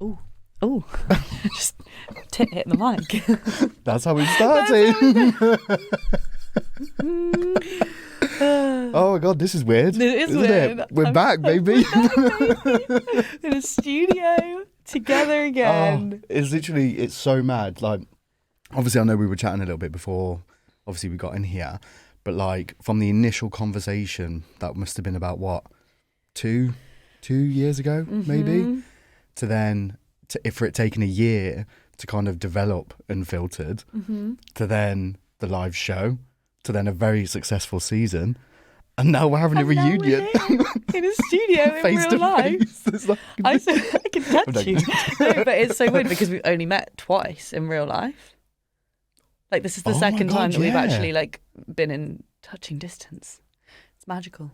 Oh, oh, just hitting the mic. That's how we started. Oh my God, this is weird. It is isn't weird. It? We're back, baby. In a studio together again. It's so mad. Like, obviously, I know we were chatting a little bit before. Obviously, we got in here, but like from the initial conversation, that must have been about what, 2 years ago, maybe, to then for it taking a year to kind of develop Unfiltered, to then the live show, to then a very successul season, and now we're having a reunion in a studio in face real to life. face. Like, I can touch you. No, but it's so weird because we've only met twice in real life. Like, this is the second time that we've actually like been in touching distance. It's magical.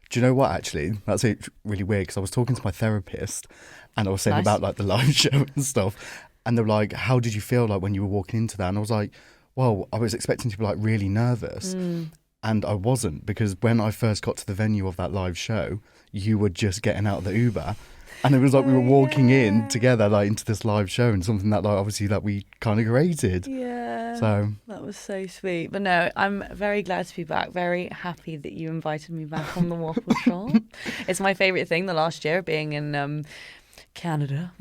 Do you know what, actually? That's really weird, because I was talking to my therapist and I was saying about like the live show and stuff, and they were like, how did you feel like when you were walking into that? And I was like, well, I was expecting to be like really nervous, and I wasn't, because when I first got to the venue of that live show, you were just getting out of the Uber. And it was like we were walking in together, like into this live show, and something that like obviously that we kind of created. Yeah. So that was so sweet. But no, I'm very glad to be back. Very happy that you invited me back on the Waffle Shop. It's my favourite thing the last year, being in Canada.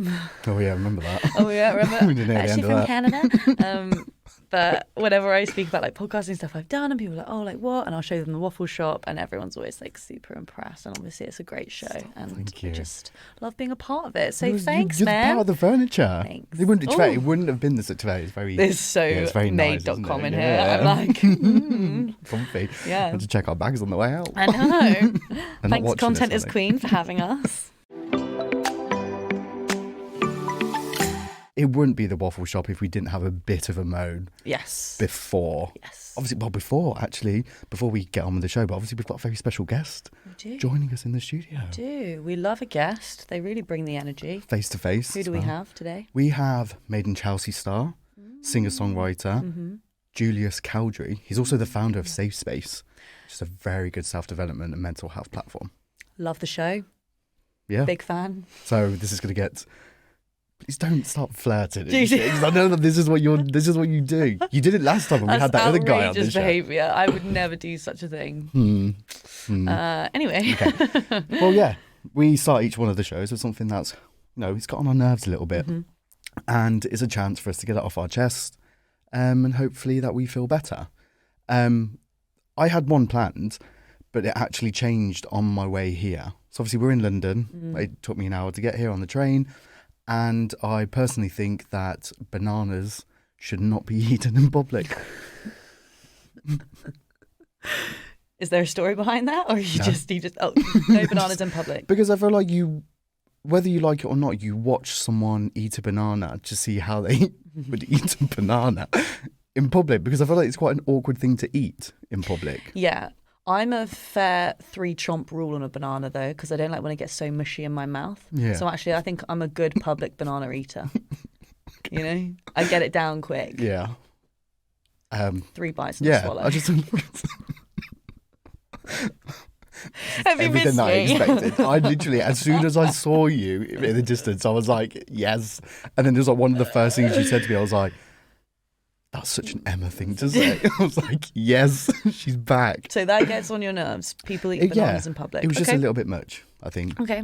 Oh yeah, I remember that. Oh yeah, remember? We didn't know the end Actually of from that. Canada. But whenever I speak about like podcasting stuff I've done, and people are like, oh, like what? And I'll show them the Waffle Shop, and everyone's always like super impressed. And obviously it's a great show, and I just love being a part of it. So thanks, you're man. Part of the furniture. Thanks. It wouldn't have been this today. It's very. It's so it's very made.com nice, in here. Yeah. I'm like, comfy. Yeah. Had to check our bags on the way out. I know. They're not Thanks, watching Content this, is are they? Queen, for having us. It wouldn't be the Waffle Shop if we didn't have a bit of a moan. Yes. Before. Yes. Obviously, well, before we get on with the show, but obviously we've got a very special guest joining us in the studio. We do. We love a guest. They really bring the energy. Face to face. Who do we have today? We have Made in Chelsea star, singer-songwriter, Julius Cowdrey. He's also the founder of Safe Space, which is a very good self-development and mental health platform. Love the show. Yeah. Big fan. So this is going to get... Please don't start flirting. I know that this is what you do. You did it last time when we had that other guy on the show. Behaviour. I would never do such a thing. Anyway. Okay. Well, yeah, we start each one of the shows with something that's, it's got on our nerves a little bit, and it's a chance for us to get it off our chest, and hopefully that we feel better. I had one planned, but it actually changed on my way here. So obviously we're in London. It took me an hour to get here on the train. And I personally think that bananas should not be eaten in public. Is there a story behind that? Or no bananas in public? Because I feel like whether you like it or not, you watch someone eat a banana to see how they would eat a banana in public. Because I feel like it's quite an awkward thing to eat in public. Yeah. I'm a fair 3-chomp rule on a banana, though, because I don't like when it gets so mushy in my mouth. Yeah. So actually, I think I'm a good public banana eater. Okay. I get it down quick. Yeah. 3 bites and swallow. I just... Have you everything missed that I me? expected. I literally, as soon as I saw you in the distance, I was like, yes. And then there's like one of the first things you said to me, I was like, that's such an Emma thing to say. I was like, yes, she's back. So that gets on your nerves. People eat bananas in public. It was just a little bit much, I think. Okay.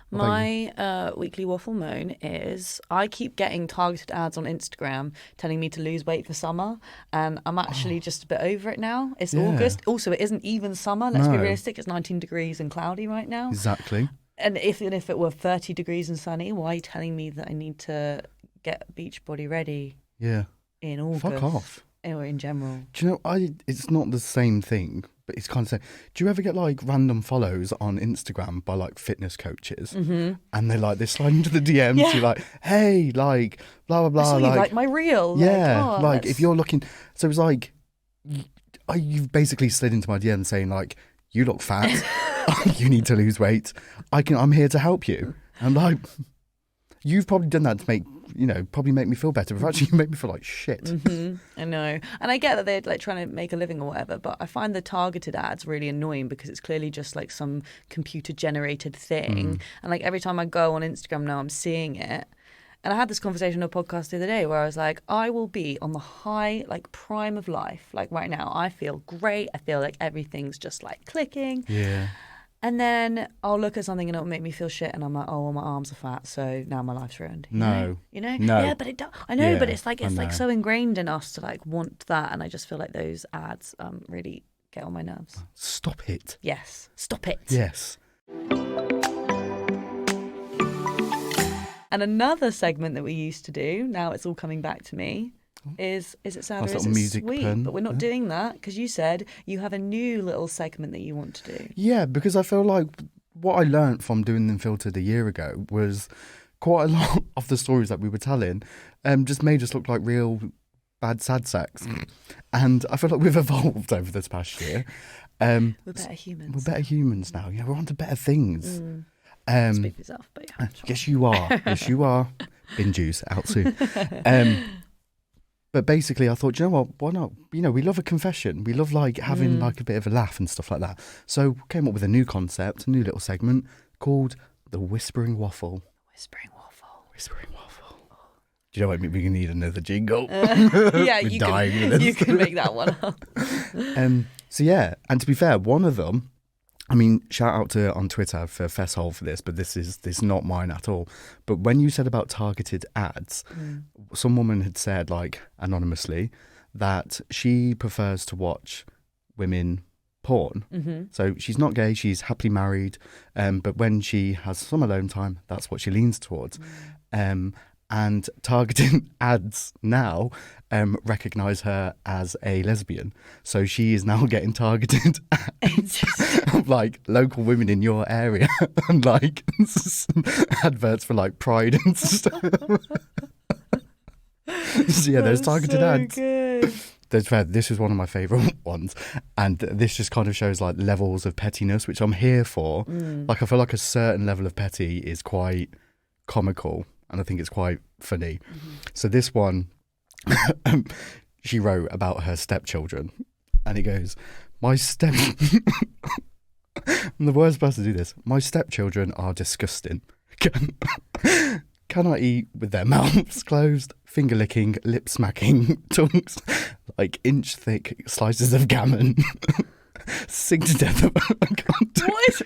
My weekly waffle moan is I keep getting targeted ads on Instagram telling me to lose weight for summer. And I'm actually just a bit over it now. It's August. Also, it isn't even summer. Let's be realistic. It's 19 degrees and cloudy right now. Exactly. And if it were 30 degrees and sunny, why are you telling me that I need to get Beachbody ready? Yeah. In August. Fuck off. Or in general. Do you know, it's not the same thing, but it's kind of the same. Do you ever get like random follows on Instagram by like fitness coaches? And they slide into the DMs, you're like, hey, like, blah, blah, blah. I saw you like my reel. Yeah, like if you're looking, so it's like, you've basically slid into my DM saying like, you look fat, you need to lose weight, I'm here to help you. And I'm like, you've probably done that to make me feel better, but actually you make me feel like shit. I know. And I get that they're like trying to make a living or whatever, but I find the targeted ads really annoying because it's clearly just like some computer generated thing. And like every time I go on Instagram now, I'm seeing it. And I had this conversation on a podcast the other day where I was like, I will be on the high, like, prime of life. Like, right now, I feel great. I feel like everything's just, like, clicking. Yeah. And then I'll look at something and it'll make me feel shit. And I'm like, oh, well, my arms are fat, so now my life's ruined. No. You know? No. Yeah, but I know, Yeah, but it's like I so ingrained in us to, like, want that. And I just feel like those ads really get on my nerves. Stop it. Yes. Stop it. Yes. And another segment that we used to do, now it's all coming back to me, is it sad or is it music sweet? pun. But we're not doing that because you said you have a new little segment that you want to do. Yeah, because I feel like what I learned from doing them filtered a year ago was quite a lot of the stories that we were telling just made us look like real bad sad sacks. And I feel like we've evolved over this past year. We're better humans. We're better humans now. Yeah, we're on to better things. Speak for yourself, but yeah. Yes, you are. Yes, you are. Bin Juice out soon. But basically, I thought, you know what? Why not? You know, we love a confession. We love like having like a bit of a laugh and stuff like that. So came up with a new concept, a new little segment called the Whispering Waffle. Whispering Waffle. Whispering Waffle. Do you know what? We're gonna need another jingle. Yeah, We're you dying can make that one up. So yeah, and to be fair, one of them. I mean, shout out to on Twitter for Fesshole for this, but this is not mine at all. But when you said about targeted ads, some woman had said, like, anonymously, that she prefers to watch women porn. So she's not gay, she's happily married, but when she has some alone time, that's what she leans towards. And targeting ads now recognise her as a lesbian. So she is now getting targeted ads of like local women in your area and like adverts for like Pride and stuff. So yeah, there's targeted ads. Good. This is one of my favourite ones, and this just kind of shows like levels of pettiness, which I'm here for. Like I feel like a certain level of petty is quite comical. And I think it's quite funny. So this one, she wrote about her stepchildren. And it goes, I'm the worst person to do this. My stepchildren are disgusting. Cannot eat with their mouths closed, finger licking, lip smacking, tongues like inch thick slices of gammon. Sing to death. What?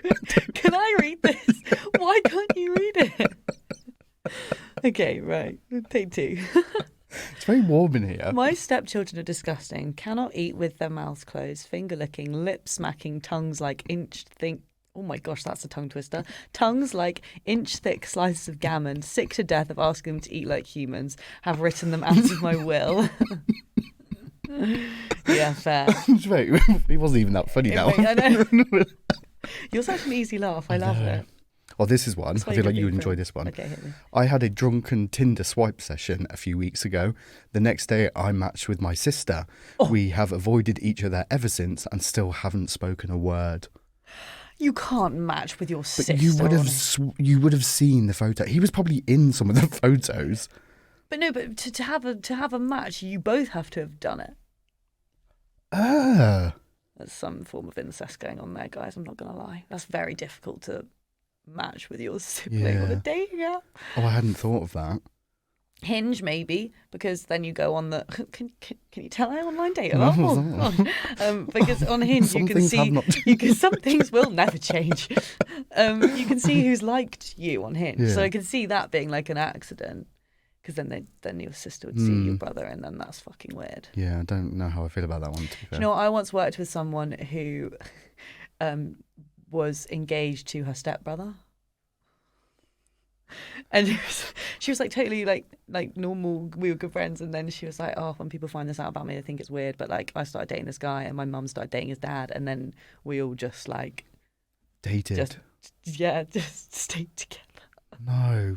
Can I read this? Why can't you read it? Okay, right. Take two. It's very warm in here. My stepchildren are disgusting. Cannot eat with their mouths closed. Finger licking, lip smacking, tongues like inch thick. Oh my gosh, that's a tongue twister. Tongues like inch thick slices of gammon. Sick to death of asking them to eat like humans. Have written them out of my will. Yeah, fair. It wasn't even that funny now. I know. You're such an easy laugh. I love it. Well, this is one. I feel like you would enjoy this one. Okay, hit me. I had a drunken Tinder swipe session a few weeks ago. The next day, I matched with my sister. We have avoided each other ever since and still haven't spoken a word. You can't match with your sister. But you would have seen the photo. He was probably in some of the photos. But no, but to have a match, you both have to have done it. There's some form of incest going on there, guys. I'm not gonna lie. That's very difficult to match with your sibling on a dating app. Oh, I hadn't thought of that. Hinge, maybe, because then you go on the. Can you tell I online date? Because on Hinge you can see some things will never change. You can see who's liked you on Hinge, so I can see that being like an accident. Because then your sister would see your brother, and then that's fucking weird. Yeah, I don't know how I feel about that one. To be fair. Do you know, I once worked with someone who was engaged to her stepbrother. And she was like totally like normal. We were good friends, and then she was like, "Oh, when people find this out about me, they think it's weird." But like, I started dating this guy, and my mum started dating his dad, and then we all just like dated. Just stayed together. No,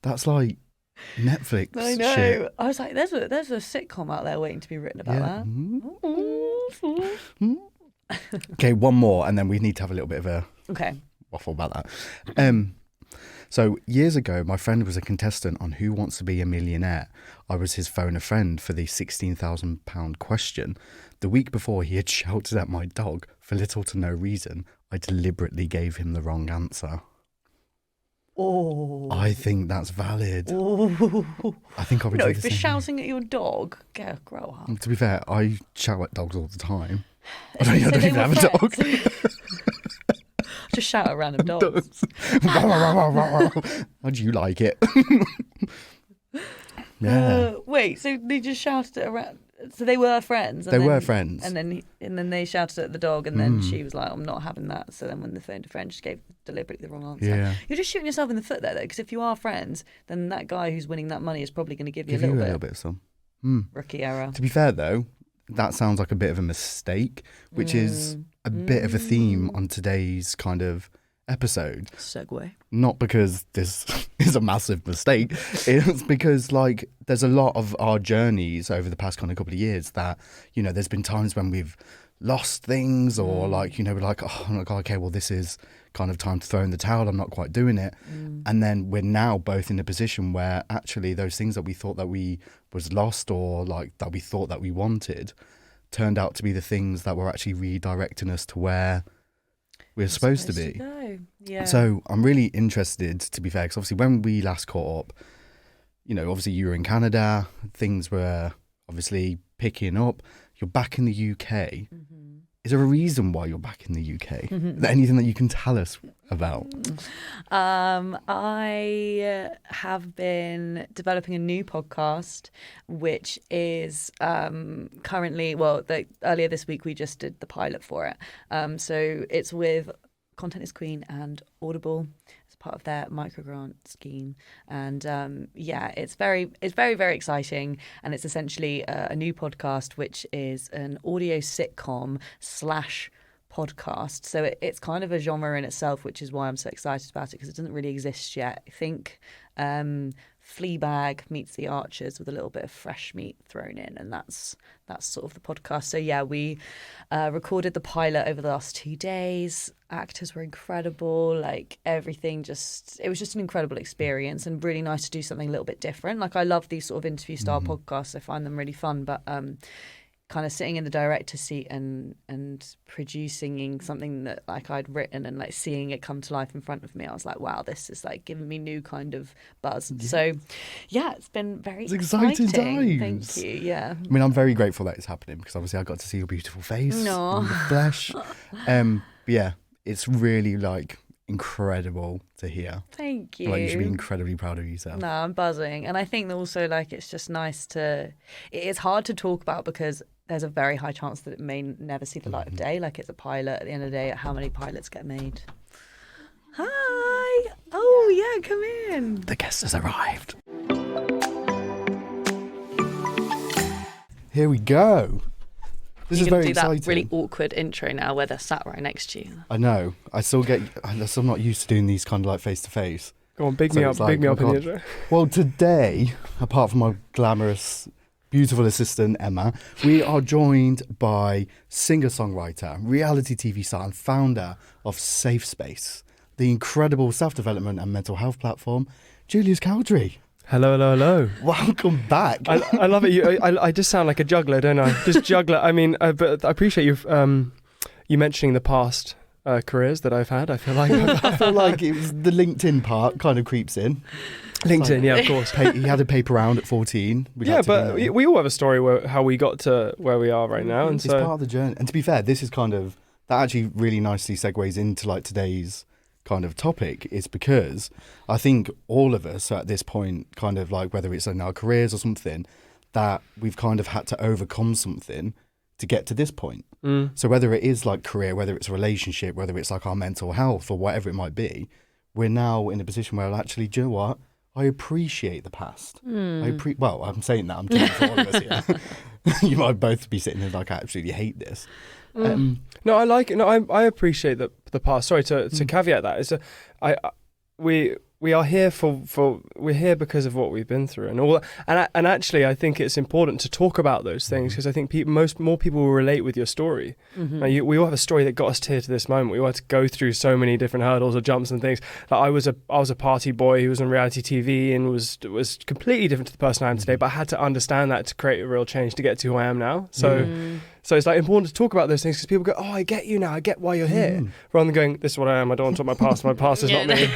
that's like Netflix. I know. Shit. I was like, "There's a sitcom out there waiting to be written about that." Okay, one more, and then we need to have a little bit of a waffle about that. So years ago, my friend was a contestant on Who Wants to Be a Millionaire. I was his phone a friend for the £16,000 question. The week before, he had shouted at my dog for little to no reason. I deliberately gave him the wrong answer. Oh. I think that's valid. Oh. I think I'll be No, doing if the you're same. shouting at your dog, grow up. To be fair, I shout at dogs all the time. I So don't they even were have a dog. friends. Just shout at random dogs. How do you like it? Yeah. Wait, so they just shouted it around. So they were friends. They were friends. And then they shouted at the dog, and then she was like, "I'm not having that." So then when the phone to friend, she gave deliberately the wrong answer. Yeah. You're just shooting yourself in the foot there, though, because if you are friends, then that guy who's winning that money is probably going to give you a little bit of some. rookie error. To be fair, though, that sounds like a bit of a mistake, which is a bit of a theme on today's kind of episode. Segue. Not because this is a massive mistake. It's because, like, there's a lot of our journeys over the past kind of couple of years that, you know, there's been times when we've lost things or like, you know, we're like, oh my God, okay, well, this is kind of time to throw in the towel. I'm not quite doing it. And then we're now both in a position where actually those things that we thought that we was lost or like that we thought that we wanted turned out to be the things that were actually redirecting us to where we're supposed to be. Yeah. So I'm really interested, to be fair, because obviously when we last caught up, you know, obviously you were in Canada, things were obviously picking up. You're back in the UK. Is there a reason why you're back in the UK? Is there anything that you can tell us about? I have been developing a new podcast, which is currently, earlier this week we just did the pilot for it. So it's with Content is Queen and Audible as part of their microgrant scheme. And it's very, very exciting. And it's essentially a new podcast, which is an audio sitcom / podcast. So it's kind of a genre in itself, which is why I'm so excited about it, because it doesn't really exist yet. I think Fleabag meets The Archers with a little bit of fresh meat thrown in, and that's sort of the podcast. So yeah, we recorded the pilot over the last 2 days. Actors were incredible, like everything it was just an incredible experience and really nice to do something a little bit different. Like I love these sort of interview style podcasts. I find them really fun, but kind of sitting in the director's seat and producing something that like I'd written and like seeing it come to life in front of me, I was like, wow, this is like giving me new kind of buzz. Yeah. So yeah, it's been very exciting times. Thank you. Yeah, I mean, I'm very grateful that it's happening because obviously I got to see your beautiful face in the flesh. But yeah, it's really like incredible to hear. Thank you. Like you should be incredibly proud of yourself. No, I'm buzzing. And I think that also like it's just nice it's hard to talk about because there's a very high chance that it may never see the light of day. Like it's a pilot at the end of the day. How many pilots get made? Hi. Oh yeah, come in. The guest has arrived. Here we go. This is very exciting. That really awkward intro now where they're sat right next to you. I know. I'm still not used to doing these kind of like face to face. Go on, big me up in the intro. Well, today, apart from my glamorous, beautiful assistant Emma, we are joined by singer-songwriter, reality TV star, and founder of Safe Space, the incredible self-development and mental health platform, Julius Cowdrey. Hello. Welcome back. I love it. I just sound like a juggler, don't I? Just juggler. I mean, but I appreciate you mentioning the past careers that I've had. I feel like it was the LinkedIn part kind of creeps in. LinkedIn, yeah, of course. He had a paper round at 14. But we all have a story how we got to where we are right now, and it's part of the journey. And to be fair, this is kind of that actually really nicely segues into like today's kind of topic. Is because I think all of us at this point, kind of like whether it's in our careers or something, that we've kind of had to overcome something to get to this point. So whether it is like career, whether it's a relationship, whether it's like our mental health or whatever it might be, we're now in a position where actually, do you know what? I appreciate the past. Well, I'm saying that. I'm talking for all of us here. You might both be sitting there like, I absolutely hate this. No, I like it. No, I appreciate the past. Sorry to caveat that. We are here we're here because of what we've been through and all. And actually, I think it's important to talk about those things because I think more people will relate with your story. Now, we all have a story that got us here to this moment. We all had to go through so many different hurdles or jumps and things. Like I was a party boy who was on reality TV and was completely different to the person I am today. But I had to understand that to create a real change to get to who I am now. So So it's like important to talk about those things because people go, oh, I get you now. I get why you're here. Rather than going, this is what I am. I don't want to talk my past. My past is not me.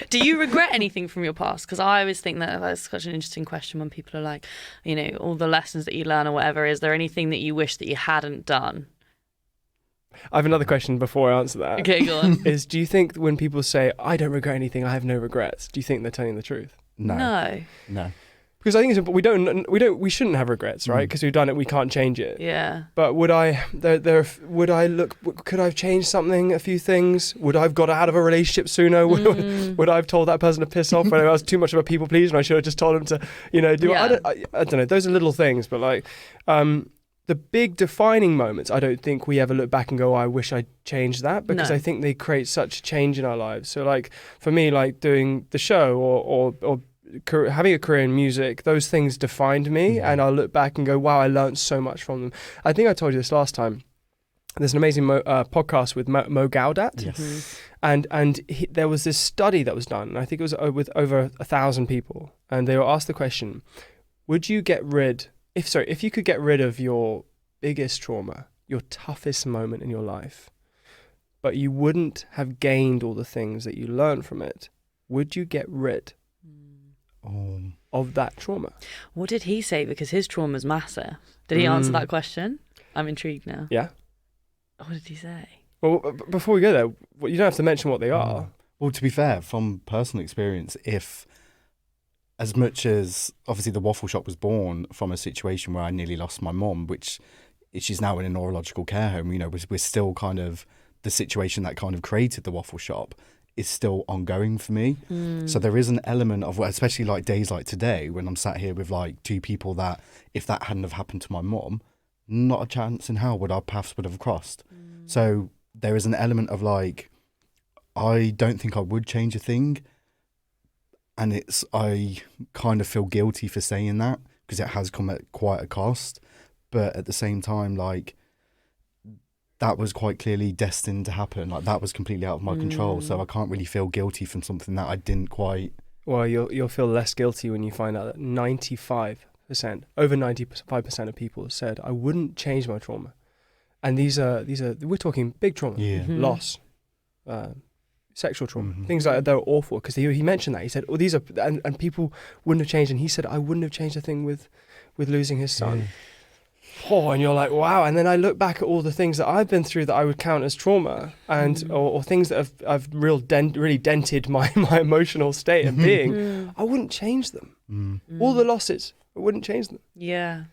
Do you regret anything from your past? Because I always think that that's such an interesting question when people are like, you know, all the lessons that you learn or whatever. Is there anything that you wish that you hadn't done? I have another question before I answer that. Okay, go on. Do you think when people say, I don't regret anything, I have no regrets, do you think they're telling the truth? No. Because I think it's, we shouldn't have regrets, right? Because we've done it, we can't change it. Yeah. But could I have changed something, a few things? Would I have got out of a relationship sooner? Would I have told that person to piss off when I was too much of a people pleaser and I should have just told him to, you know, do it? I don't know. Those are little things, but like, the big defining moments, I don't think we ever look back and go, oh, I wish I'd changed that, because I think they create such change in our lives. So like, for me, like doing the show or having a career in music, those things defined me, and I'll look back and go, wow, I learned so much from them. I think I told you this last time. There's an amazing podcast with Mo Gaudat. Yes. And there was this study that was done, and I think it was with over 1,000 people, and they were asked the question, would you get rid, if you could get rid of your biggest trauma, your toughest moment in your life, but you wouldn't have gained all the things that you learned from it, would you get rid of that trauma? What did he say? Because his trauma's massive. Did he answer that question? I'm intrigued now. Yeah. What did he say? Well, before we go there, you don't have to mention what they are. Well, to be fair, from personal experience, if as much as obviously the Waffle Shop was born from a situation where I nearly lost my mom, which she's now in a neurological care home, you know, we're still kind of, the situation that kind of created the Waffle Shop is still ongoing for me. So there is an element of, especially like days like today, when I'm sat here with like two people that, if that hadn't have happened to my mom, not a chance in hell would our paths would have crossed. So there is an element of like, I don't think I would change a thing. And I kind of feel guilty for saying that because it has come at quite a cost. But at the same time, like, that was quite clearly destined to happen. Like, that was completely out of my control. So I can't really feel guilty from something that I didn't quite. Well, you'll feel less guilty when you find out that 95% of people said, I wouldn't change my trauma. And these are we're talking big trauma, loss, sexual trauma, things like that. They're awful, because he mentioned that. He said, oh, these are, and people wouldn't have changed. And he said, I wouldn't have changed a thing with losing his son. Oh, and you're like, wow. And then I look back at all the things that I've been through that I would count as trauma, and or things that have really dented my emotional state of being. I wouldn't change them. All the losses, I wouldn't change them. Yeah.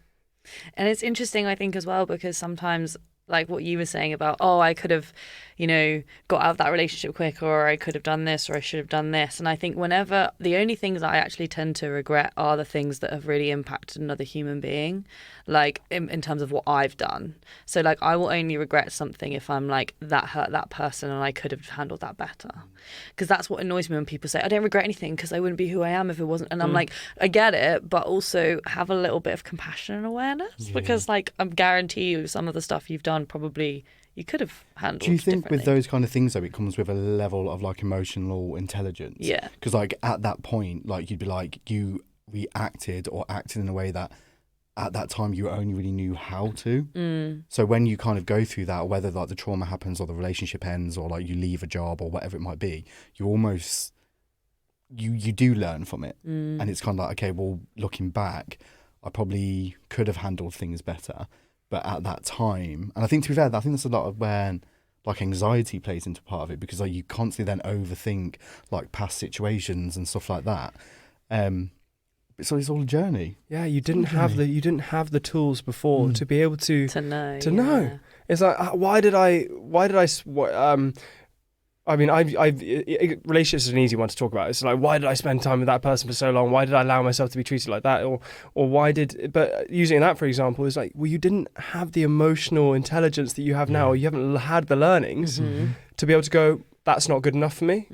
And it's interesting, I think, as well, because sometimes, like what you were saying about, oh, I could have, you know, got out of that relationship quicker, or I could have done this, or I should have done this. And I think whenever, the only things that I actually tend to regret are the things that have really impacted another human being, like in terms of what I've done. So like, I will only regret something if I'm like, that hurt that person and I could have handled that better. Because that's what annoys me when people say, I don't regret anything because I wouldn't be who I am if it wasn't. And I'm like, I get it, but also have a little bit of compassion and awareness, because like, I guarantee you some of the stuff you've done probably you could have handled. Do you think with those kind of things though, it comes with a level of like emotional intelligence? Yeah. Because like at that point, like you'd be like, you reacted or acted in a way that at that time you only really knew how to. So when you kind of go through that, whether like the trauma happens or the relationship ends or like you leave a job or whatever it might be, you almost, you do learn from it. And it's kind of like, okay, well, looking back, I probably could have handled things better. But at that time, and I think to be fair, I think that's a lot of when like anxiety plays into part of it, because like you constantly then overthink like past situations and stuff like that. So it's all a journey. Yeah, you didn't have the tools before to be able to know. It's like, why did I I mean, relationships is an easy one to talk about. It's like, why did I spend time with that person for so long? Why did I allow myself to be treated like that? Or but using that, for example, is like, well, you didn't have the emotional intelligence that you have now, or you haven't had the learnings to be able to go, that's not good enough for me.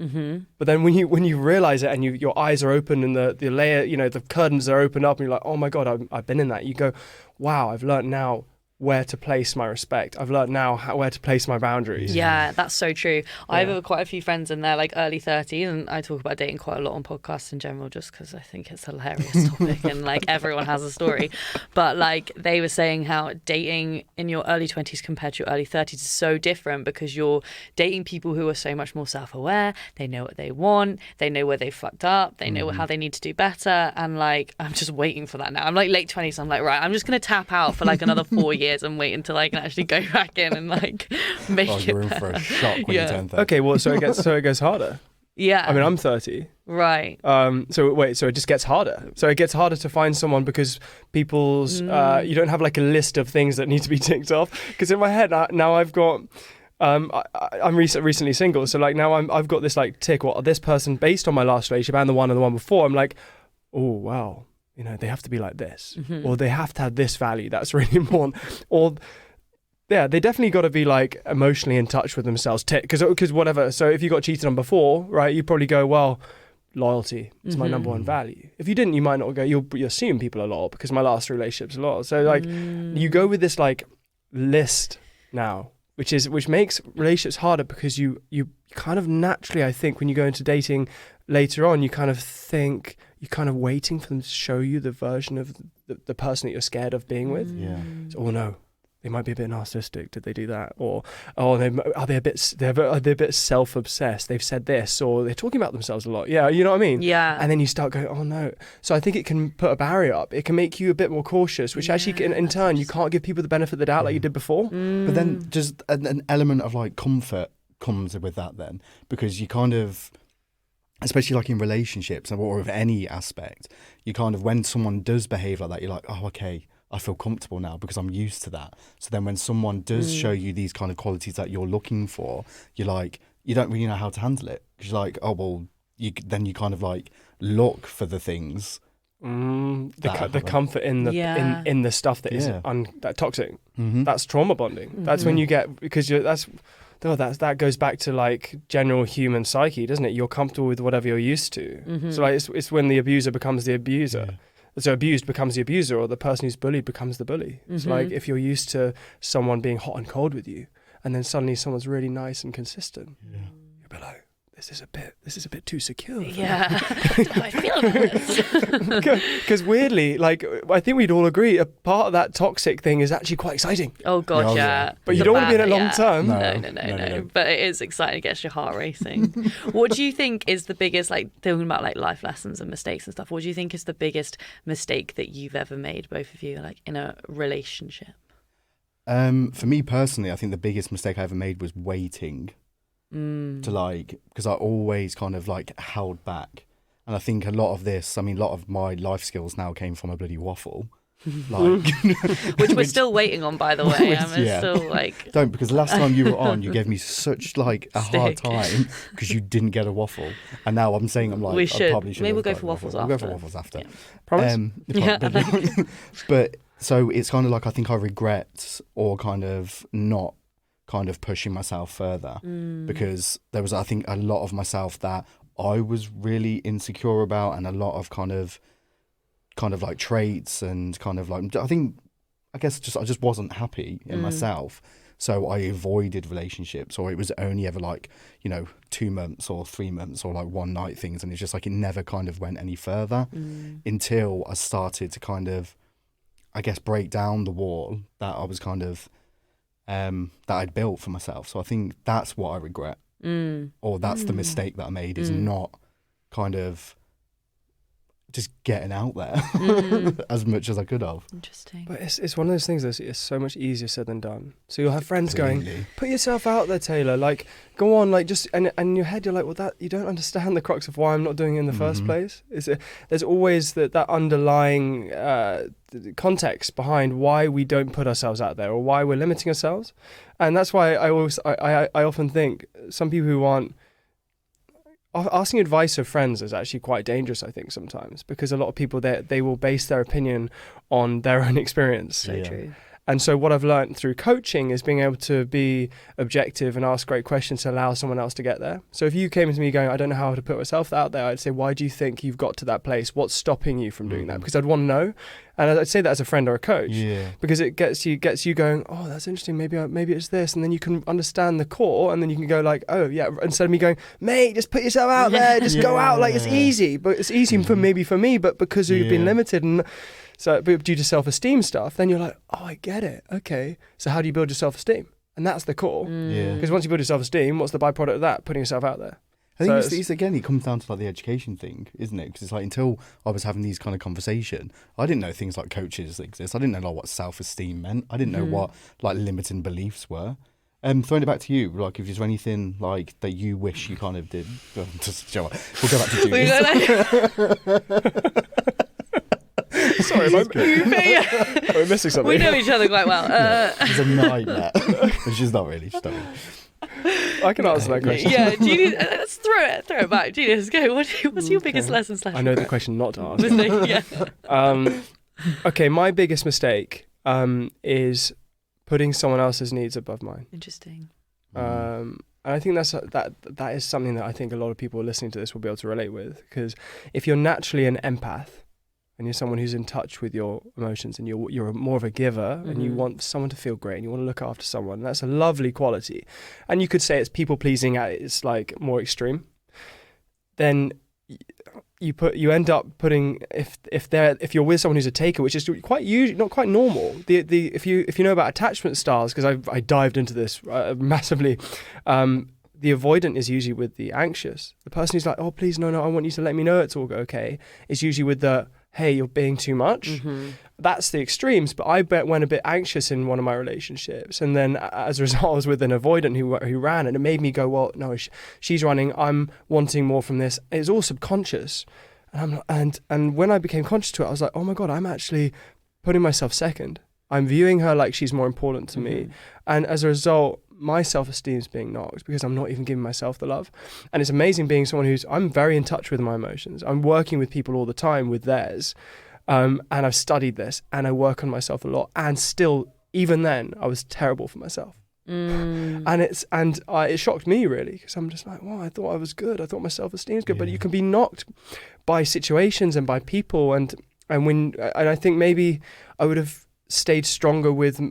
But then when you realize it and your eyes are open and the layer, you know, the curtains are opened up and you're like, oh my God, I've been in that. You go, wow, I've learned now where to place my respect. I've learned now where to place my boundaries. Yeah, that's so true. I have quite a few friends in their like early 30s, and I talk about dating quite a lot on podcasts in general, just because I think it's a hilarious topic and like everyone has a story. But like they were saying how dating in your early 20s compared to your early 30s is so different, because you're dating people who are so much more self-aware. They know what they want. They know where they fucked up. They know how they need to do better. And like I'm just waiting for that now. I'm like late 20s. I'm like, right, I'm just gonna tap out for like another 4 years and wait until I can actually go back in and like make it you're in better. for a shock when you turn 30. Okay, well, so it gets harder. Yeah. I mean, I'm 30. Right. So it just gets harder. So it gets harder to find someone because people's you don't have like a list of things that need to be ticked off. Because in my head now I've got. I'm recently single, so like now I've got this like tick. Well, this person based on my last relationship and the one before, I'm like, oh wow, you know, they have to be like this, or they have to have this value that's really important, or yeah, they definitely got to be like emotionally in touch with themselves, because whatever. So if you got cheated on before, right, you probably go, well, loyalty is my number one value. If you didn't, you might not go. You assume people are loyal because my last relationship's loyal. So like you go with this like list now, which makes relationships harder, because you kind of naturally, I think, when you go into dating later on, you kind of think you're kind of waiting for them to show you the version of the person that you're scared of being with. Yeah. So, oh no, they might be a bit narcissistic. Did they do that? Or are they a bit self-obsessed? They've said this, or they're talking about themselves a lot. Yeah, you know what I mean? Yeah. And then you start going, oh no. So I think it can put a barrier up. It can make you a bit more cautious, which actually in turn you can't give people the benefit of the doubt like you did before. But then just an element of like comfort comes with that then, because you kind of, especially like in relationships or with any aspect, you kind of, when someone does behave like that, you're like, oh, okay, I feel comfortable now because I'm used to that. So then when someone does show you these kind of qualities that you're looking for, you're like, you don't really know how to handle it. Because you're like, oh, well, then you kind of like look for the things. The comfort in the in the stuff that is that toxic. That's trauma bonding. That's when you get, because that goes back to like general human psyche, doesn't it? You're comfortable with whatever you're used to. So like it's when the abuser becomes the abuser. Yeah. So abused becomes the abuser, or the person who's bullied becomes the bully. It's like if you're used to someone being hot and cold with you, and then suddenly someone's really nice and consistent, you're below. This is a bit too secure. Yeah. I feel this. Because weirdly, like I think we'd all agree, a part of that toxic thing is actually quite exciting. Oh god, Yeah. But you don't want to be in it long term. No. But it is exciting. It gets your heart racing. What do you think is the biggest, like talking about like life lessons and mistakes and stuff? What do you think is the biggest mistake that you've ever made, both of you, like in a relationship? For me personally, I think the biggest mistake I ever made was waiting. To like, because I always kind of like held back, and I think a lot of my life skills now came from a bloody waffle, like which we're still waiting on, by the way. I'm still like because last time you were on, you gave me such like a hard time because you didn't get a waffle, and now I'm saying I'm like we should. I probably should. Maybe we'll go for waffles after. We'll go for waffles after. Yeah. Promise? But so it's kind of like I think I regret or kind of not kind of pushing myself further because there was, I think, a lot of myself that I was really insecure about, and a lot of kind of like traits and kind of like I guess I just wasn't happy in myself, so I avoided relationships, or it was only ever like 2 months or 3 months or like one night things, and it's just like it never kind of went any further until I started to kind of, I guess, break down the wall that I was kind of that I'd built for myself. So I think that's what I regret, or that's the mistake that I made, is not kind of just getting out there as much as I could have. Interesting. But it's one of those things that's it's so much easier said than done. So you'll have friends going, put yourself out there, Taylor, like go on, like just, and in your head you're like, well, that you don't understand the crux of why I'm not doing it in the first place. There's always that underlying context behind why we don't put ourselves out there, or why we're limiting ourselves. And that's why I often think some people who aren't asking advice of friends is actually quite dangerous, I think, sometimes, because a lot of people they will base their opinion on their own experience. So true. And so what I've learned through coaching is being able to be objective and ask great questions to allow someone else to get there. So if you came to me going, I don't know how to put myself out there, I'd say, why do you think you've got to that place? What's stopping you from doing that? Because I'd want to know. And I'd say that as a friend or a coach, because it gets you going, oh, that's interesting. Maybe it's this. And then you can understand the core, and then you can go like, oh yeah, instead of me going, mate, just put yourself out there, just go out. Like, it's easy, but it's easy for me, but because you've been limited and so due to self-esteem stuff, then you're like, oh, I get it. Okay. So how do you build your self-esteem? And that's the core. Because once you build your self-esteem, what's the byproduct of that? Putting yourself out there. I think it's again, it comes down to like the education thing, isn't it? Because it's like, until I was having these kind of conversation, I didn't know things like coaches exist. I didn't know like what self-esteem meant. I didn't know what like limiting beliefs were. Throwing it back to you, like, if there's anything like that you wish you kind of did. Just, we'll go back to Julius. Sorry, we're missing something. We know each other quite well. It's a nightmare. But she's not really. I can answer that question. Yeah, Julius, let's throw it back. Julius, go. What's your biggest lesson? I know the question not to ask. Okay, my biggest mistake is putting someone else's needs above mine. Interesting. And I think that is something that I think a lot of people listening to this will be able to relate with, because if you're naturally an empath and you're someone who's in touch with your emotions, and you're more of a giver, and you want someone to feel great, and you want to look after someone, and that's a lovely quality, and you could say it's people pleasing at its like more extreme, then you end up putting, if you're with someone who's a taker, which is quite usually not quite normal. If you know about attachment styles, because I dived into this massively, the avoidant is usually with the anxious. The person who's like, oh please no, I want you to let me know it's all okay, is usually with the, hey, you're being too much. That's the extremes. But I went a bit anxious in one of my relationships, and then as a result I was with an avoidant who ran, and it made me go, well, no, she's running, I'm wanting more from this. It's all subconscious, and when I became conscious to it, I was like, oh my god, I'm actually putting myself second. I'm viewing her like she's more important to me, and as a result, my self-esteem is being knocked because I'm not even giving myself the love. And it's amazing being someone I'm very in touch with my emotions. I'm working with people all the time with theirs. And I've studied this, and I work on myself a lot. And still, even then, I was terrible for myself. And it shocked me really, because I'm just like, well, I thought I was good. I thought my self-esteem is good, but you can be knocked by situations and by people. And I think maybe I would have stayed stronger with,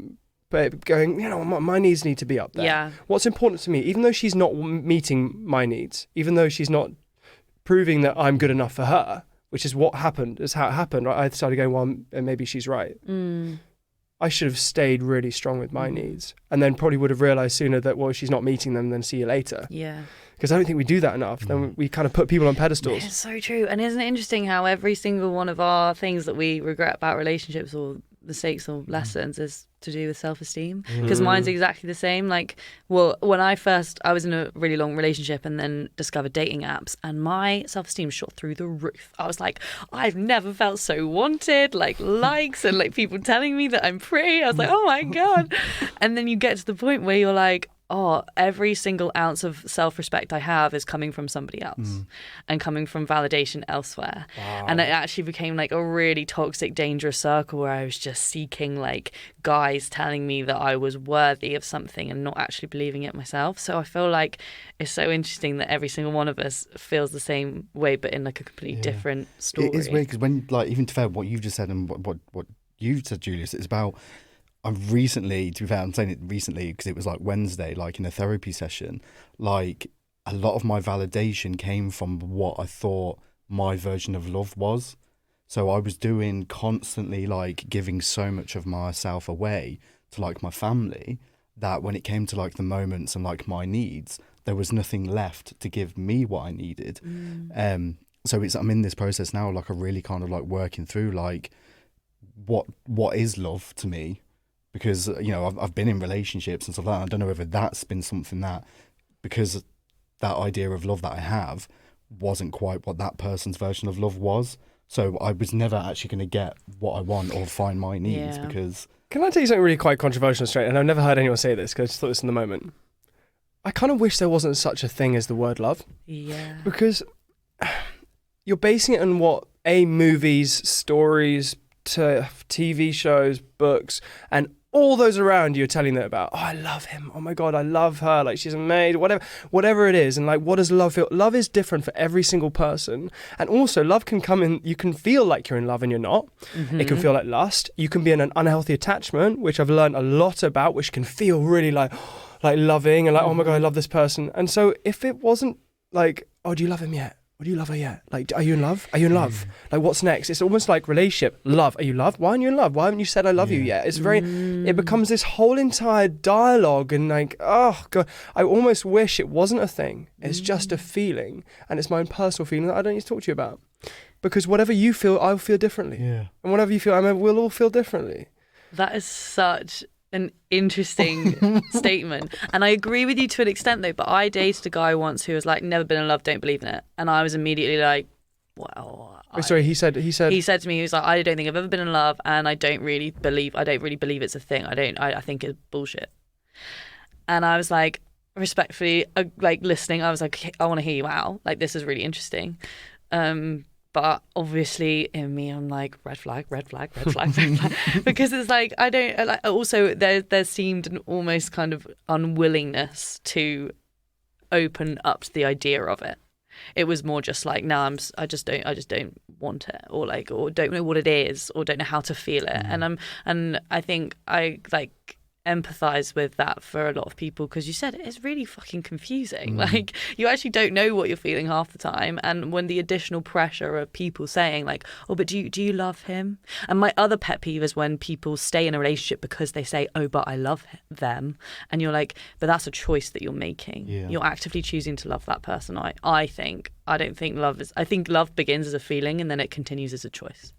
but going, my needs need to be up there. Yeah. What's important to me, even though she's not meeting my needs, even though she's not proving that I'm good enough for her, which is what happened, is how it happened. Right? I started going, well, maybe she's right. I should have stayed really strong with my needs, and then probably would have realized sooner that, well, she's not meeting them, then see you later. Yeah. Because I don't think we do that enough. Then we kind of put people on pedestals. It's so true. And isn't it interesting how every single one of our things that we regret about relationships or mistakes or lessons is to do with self-esteem? Because mine's exactly the same. Like, well, when I was in a really long relationship and then discovered dating apps, and my self-esteem shot through the roof. I was like, I've never felt so wanted, like likes and like people telling me that I'm pretty. I was like, oh my god. And then you get to the point where you're like, oh, every single ounce of self-respect I have is coming from somebody else and coming from validation elsewhere. Wow. And it actually became like a really toxic, dangerous circle where I was just seeking like guys telling me that I was worthy of something and not actually believing it myself. So I feel like it's so interesting that every single one of us feels the same way, but in like a completely different story. It is weird because when, like, even to fair, what you've just said and what you've said, Julius, it's about, I've recently, to be fair, I'm saying it recently because it was like Wednesday, like in a therapy session, like a lot of my validation came from what I thought my version of love was. So I was doing constantly like giving so much of myself away to like my family that when it came to like the moments and like my needs, there was nothing left to give me what I needed. So I'm in this process now, like I really kind of like working through like what is love to me. Because, you know, I've been in relationships and stuff like that. I don't know whether that's been something that, because that idea of love that I have wasn't quite what that person's version of love was. So I was never actually going to get what I want or find my needs because... Can I tell you something really quite controversial and straight? And I've never heard anyone say this because I just thought this in the moment. I kind of wish there wasn't such a thing as the word love. Yeah. Because you're basing it on what, movies, stories, to TV shows, books, and all those around you are telling them about, oh, I love him, oh my God, I love her, like she's amazing, whatever it is. And like, what does love feel? Love is different for every single person. And also love can come in, you can feel like you're in love and you're not. It can feel like lust. You can be in an unhealthy attachment, which I've learned a lot about, which can feel really like loving and like, oh my God, I love this person. And so if it wasn't like, oh, do you love him yet? Or do you love her yet? Like, are you in love? Are you in love? Like, what's next? It's almost like relationship. Love. Are you loved? Why aren't you in love? Why haven't you said I love you yet? It's very, it becomes this whole entire dialogue and like, oh God, I almost wish it wasn't a thing. It's just a feeling. And it's my own personal feeling that I don't need to talk to you about. Because whatever you feel, I'll feel differently. Yeah. And whatever you feel, we'll all feel differently. That is such an interesting statement. And I agree with you to an extent though, but I dated a guy once who was like, never been in love, don't believe in it. And I was immediately like, well, he said to me, he was like, I don't think I've ever been in love and I don't really believe it's a thing. I think it's bullshit. And I was like, respectfully, like listening, I was like, I want to hear you out. Like, this is really interesting. But obviously in me, I'm like, red flag, red flag, red flag, red flag. Because it's like, I don't, like, also there seemed an almost kind of unwillingness to open up to the idea of it. It was more just like, no, I just don't want it, or don't know what it is, or don't know how to feel it. And I think I like empathize with that for a lot of people, because you said it's really fucking confusing. Like, you actually don't know what you're feeling half the time, and when the additional pressure of people saying like, oh, but do you love him? And my other pet peeve is when people stay in a relationship because they say, oh, but I love them, and you're like, but that's a choice that you're making. You're actively choosing to love that person. I think love begins as a feeling and then it continues as a choice.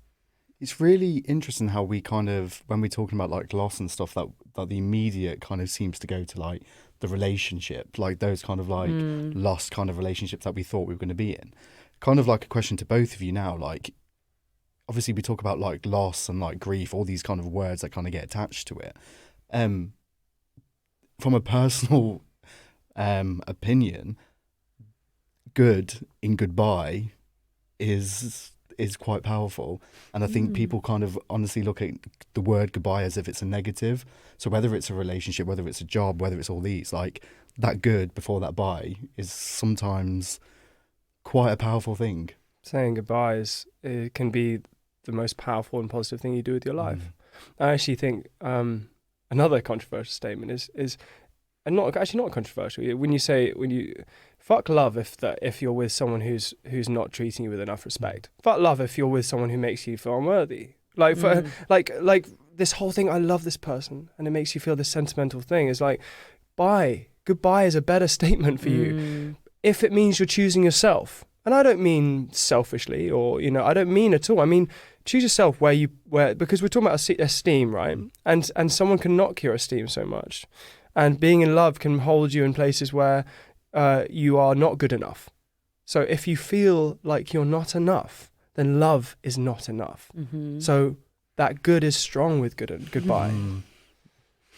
It's really interesting how we kind of, when we're talking about like loss and stuff, that the immediate kind of seems to go to like the relationship, like those kind of like lost kind of relationships that we thought we were going to be in. Kind of like a question to both of you now, like obviously we talk about like loss and like grief, all these kind of words that kind of get attached to it. From a personal opinion, good in goodbye is quite powerful, and I think people kind of honestly look at the word goodbye as if it's a negative. So whether it's a relationship, whether it's a job, whether it's all these, like that good before that bye is sometimes quite a powerful thing. Saying goodbye can be the most powerful and positive thing you do with your life. I actually think another controversial statement is and not controversial. When you fuck love if you're with someone who's not treating you with enough respect. Fuck love if you're with someone who makes you feel unworthy. Like like this whole thing, I love this person, and it makes you feel this sentimental thing. Is like, goodbye is a better statement for you if it means you're choosing yourself. And I don't mean selfishly, or I don't mean at all. I mean, choose yourself where because we're talking about esteem, right? And someone can knock your esteem so much, and being in love can hold you in places where you are not good enough. So if you feel like you're not enough, then love is not enough. So that good is strong with goodbye.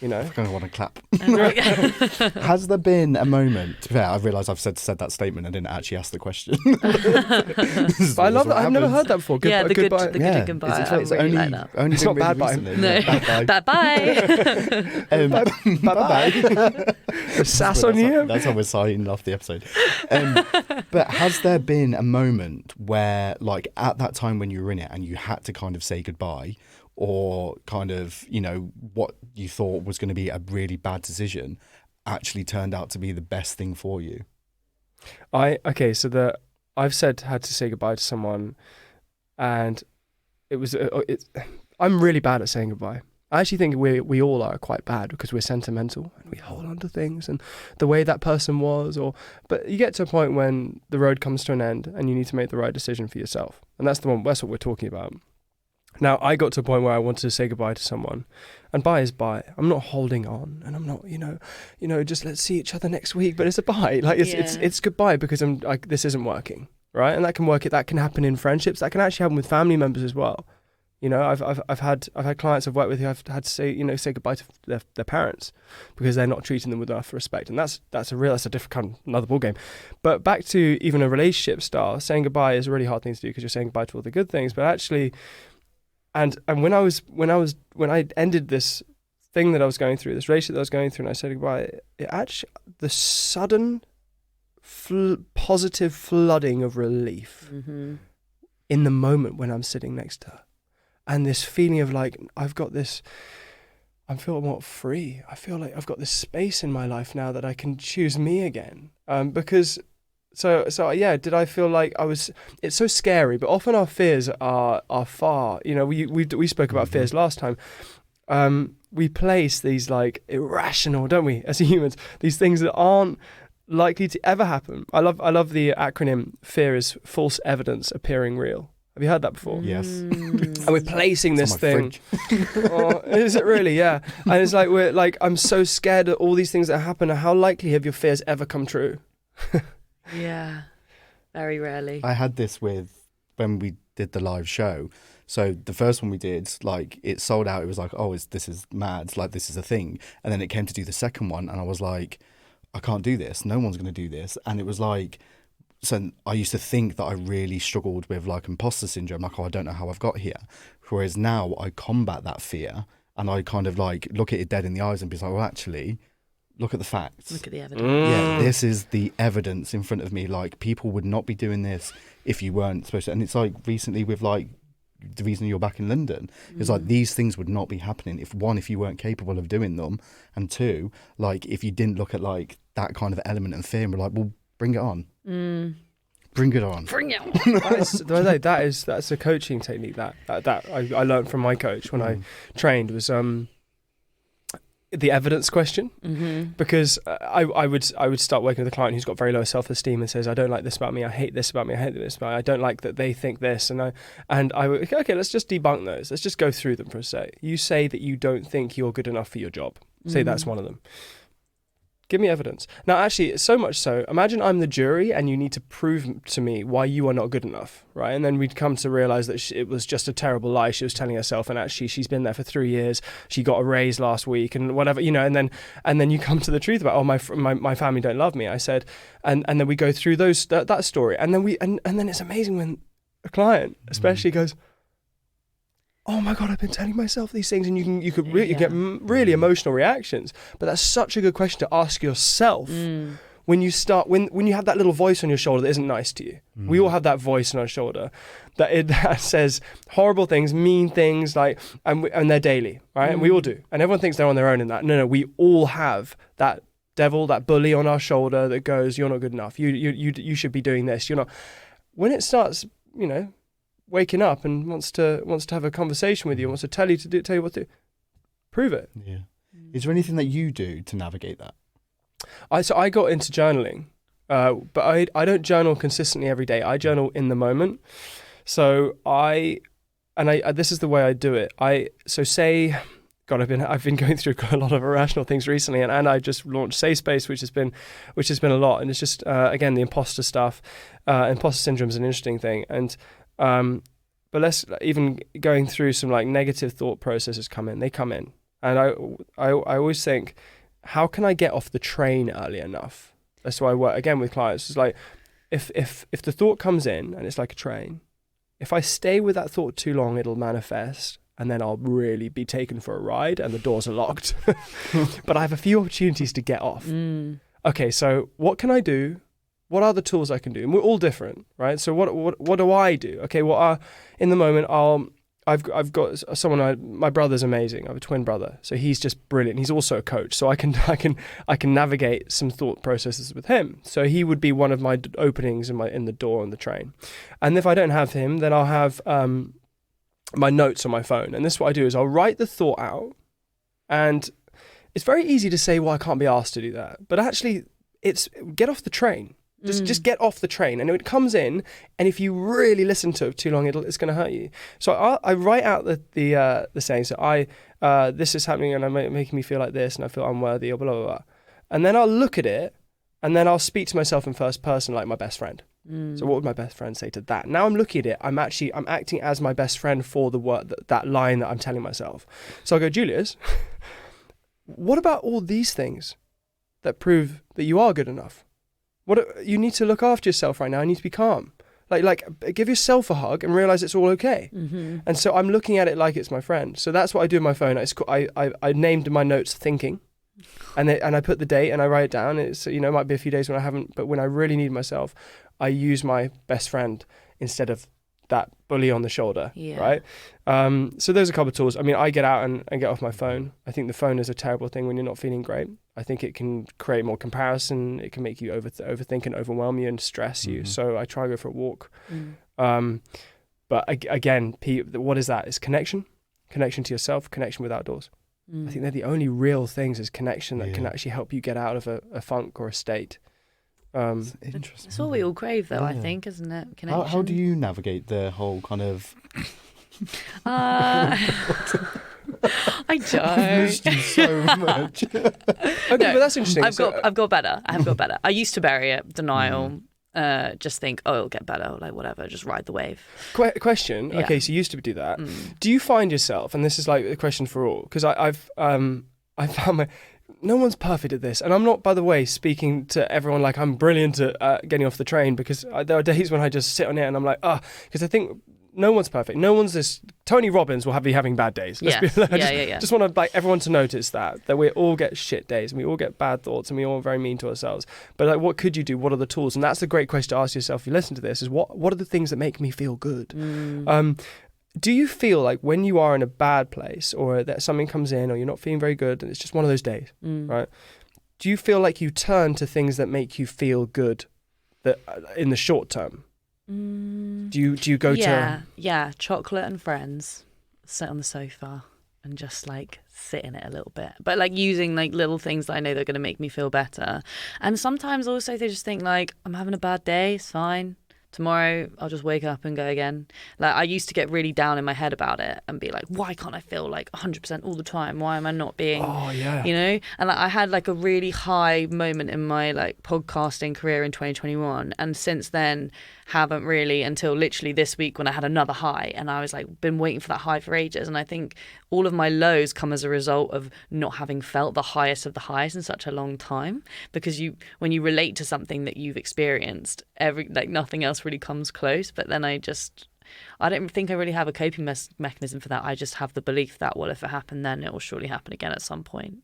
I kind of want to clap. Has there been a moment? Yeah, I realise I've said that statement and didn't actually ask the question. But I love that. I've never heard that before. The good and goodbye. It's not bad bye. No, bad bye. Bye. Sass on you. That's how we're signing off the episode. But has there been a moment where, like, at that time when you were in it and you had to kind of say goodbye, or kind of, what you thought was going to be a really bad decision actually turned out to be the best thing for you? I've had to say goodbye to someone, and it was I'm really bad at saying goodbye. I actually think we all are quite bad because we're sentimental and we hold on to things and the way that person was, but you get to a point when the road comes to an end and you need to make the right decision for yourself, and that's what we're talking about. Now, I got to a point where I wanted to say goodbye to someone, and bye is bye. I'm not holding on, and I'm not, just let's see each other next week. But it's a bye. Like it's goodbye because I'm like, this isn't working, right? And that can happen in friendships. That can actually happen with family members as well. I've had clients I've worked with who I've had to say goodbye to their parents because they're not treating them with enough respect, and that's a different kind of another ballgame. But back to even a relationship style, saying goodbye is a really hard thing to do because you're saying goodbye to all the good things, but actually. And when I ended this thing that I was going through, this relationship that I was going through, and I said goodbye, it actually, the sudden positive flooding of relief in the moment when I'm sitting next to her, and this feeling of like, I feel more free. I feel like I've got this space in my life now that I can choose me again. Because, yeah, did I feel like it's so scary, but often our fears are far, we spoke about fears last time. We place these like irrational, don't we, as humans, these things that aren't likely to ever happen. I love the acronym FEAR is false evidence appearing real. Have you heard that before? Yes. And we're placing this thing. Oh, is it really? Yeah. And it's like, I'm so scared of all these things that happen. How likely have your fears ever come true? Yeah. Very rarely. I had this when we did the live show. So the first one we did, like, it sold out. It was like, this is mad. Like, this is a thing. And then it came to do the second one. And I was like, I can't do this. No one's going to do this. And it was like, so I used to think that I really struggled with like imposter syndrome, like, I don't know how I've got here. Whereas now I combat that fear and I kind of like look at it dead in the eyes and be like, well, actually, look at the facts. Look at the evidence. Yeah, this is the evidence in front of me. Like, people would not be doing this if you weren't supposed to. And it's like recently with like the reason you're back in London is like these things would not be happening if you weren't capable of doing them, and two, like if you didn't look at like that kind of element and fear and were like, well, bring it on. Bring it on. Bring it on. That's a coaching technique that I learned from my coach when I trained, was the evidence question. Because I would start working with a client who's got very low self-esteem and says, I don't like this about me, I hate this about me, I hate this about me, I don't like that they think this, and I would, okay, let's just debunk those, let's just go through them for a sec. You say that you don't think you're good enough for your job. Say that's one of them. Give me evidence. Now, actually, so much so, imagine I'm the jury and you need to prove to me why you are not good enough, right? And then we'd come to realize that it was just a terrible lie she was telling herself, and actually she's been there for 3 years, she got a raise last week and whatever, and then you come to the truth about, my family don't love me, I said, and then we go through that story, and then it's amazing when a client especially goes, oh my God, I've been telling myself these things, and you get really emotional reactions. But that's such a good question to ask yourself when you have that little voice on your shoulder that isn't nice to you. We all have that voice on our shoulder that says horrible things, mean things, like, and they're daily, right? And we all do, and everyone thinks they're on their own in that. No, we all have that devil, that bully on our shoulder that goes, you're not good enough. You should be doing this. You're not. When it starts, waking up and wants to have a conversation with you, wants to tell you what to do, prove it. Yeah. Is there anything that you do to navigate that? I got into journaling, but I don't journal consistently every day. I journal in the moment. So this is the way I do it. I've been going through a lot of irrational things recently, and I just launched Safe Space, which has been a lot. And it's just again, the imposter stuff. Imposter syndrome is an interesting thing, and but let's even going through some like negative thought processes they come in, and I always think, how can I get off the train early enough? That's why I work again with clients. It's like, if the thought comes in and it's like a train, if I stay with that thought too long, it'll manifest, and then I'll really be taken for a ride and the doors are locked. But I have a few opportunities to get off. Okay, so what can I do? What are the tools I can do? And we're all different, right? So what do I do? Okay, in the moment I've got someone. My brother's amazing. I have a twin brother, so he's just brilliant. He's also a coach, so I can navigate some thought processes with him. So he would be one of my openings in the door on the train. And if I don't have him, then I'll have my notes on my phone. And this is what I do is I'll write the thought out, and it's very easy to say, well, I can't be asked to do that, but actually, it's get off the train. Just get off the train, and it comes in, and if you really listen to it too long, it's going to hurt you. So I write out the saying. So this is happening, and I'm making me feel like this, and I feel unworthy, or blah blah blah. And then I'll look at it, and then I'll speak to myself in first person, like my best friend. So what would my best friend say to that? Now I'm looking at it, I'm acting as my best friend for the word, that line that I'm telling myself. So I go, Julius, what about all these things that prove that you are good enough? You need to look after yourself right now. You need to be calm. Like give yourself a hug and realize it's all okay. And so I'm looking at it like it's my friend. So that's what I do on my phone. I named my notes thinking, and I put the date and I write it down. It's, it might be a few days when I haven't, but when I really need myself, I use my best friend instead of that bully on the shoulder, right? So there's a couple of tools. I mean, I get out and get off my phone. I think the phone is a terrible thing when you're not feeling great. I think it can create more comparison. It can make you overthink and overwhelm you and stress you. So I try to go for a walk. But again, what is that? It's connection to yourself, connection with outdoors. I think they're the only real things is connection that can actually help you get out of a funk or a state. Interesting. It's all we all crave, though. I think, isn't it? Connection. How do you navigate the whole kind of? I don't. I missed you so much. Okay, but that's interesting. I've got better. I have got better. I used to bury it, denial. Just think, it'll get better, like whatever, just ride the wave. Question. Yeah. Okay, so you used to do that. Do you find yourself, and this is like a question for all, because I've found no one's perfect at this, and I'm not, by the way, speaking to everyone like I'm brilliant at getting off the train, because there are days when I just sit on it and I'm like, because I think no one's perfect. No one's this. Tony Robbins will be having bad days. Just want to everyone to notice that we all get shit days and we all get bad thoughts and we all are very mean to ourselves. But like, what could you do? What are the tools? And that's a great question to ask yourself if you listen to this: is what are the things that make me feel good? Do you feel like when you are in a bad place or that something comes in or you're not feeling very good and it's just one of those days, right? Do you feel like you turn to things that make you feel good that in the short term? Do you go to... Yeah, chocolate and friends, sit on the sofa and just like sit in it a little bit. But like using like little things that I know that are going to make me feel better. And sometimes also they just think like, I'm having a bad day, it's fine. Tomorrow I'll just wake up and go again. Like I used to get really down in my head about it and be like, why can't I feel like 100% all the time? Why am I not being, And like, I had like a really high moment in my like podcasting career in 2021. And since then haven't really until literally this week when I had another high, and I was like been waiting for that high for ages. And I think all of my lows come as a result of not having felt the highest of the highs in such a long time, because when you relate to something that you've experienced, nothing else really comes close. But then I don't think I really have a coping mechanism for that. I just have the belief that, well, if it happened then, it will surely happen again at some point.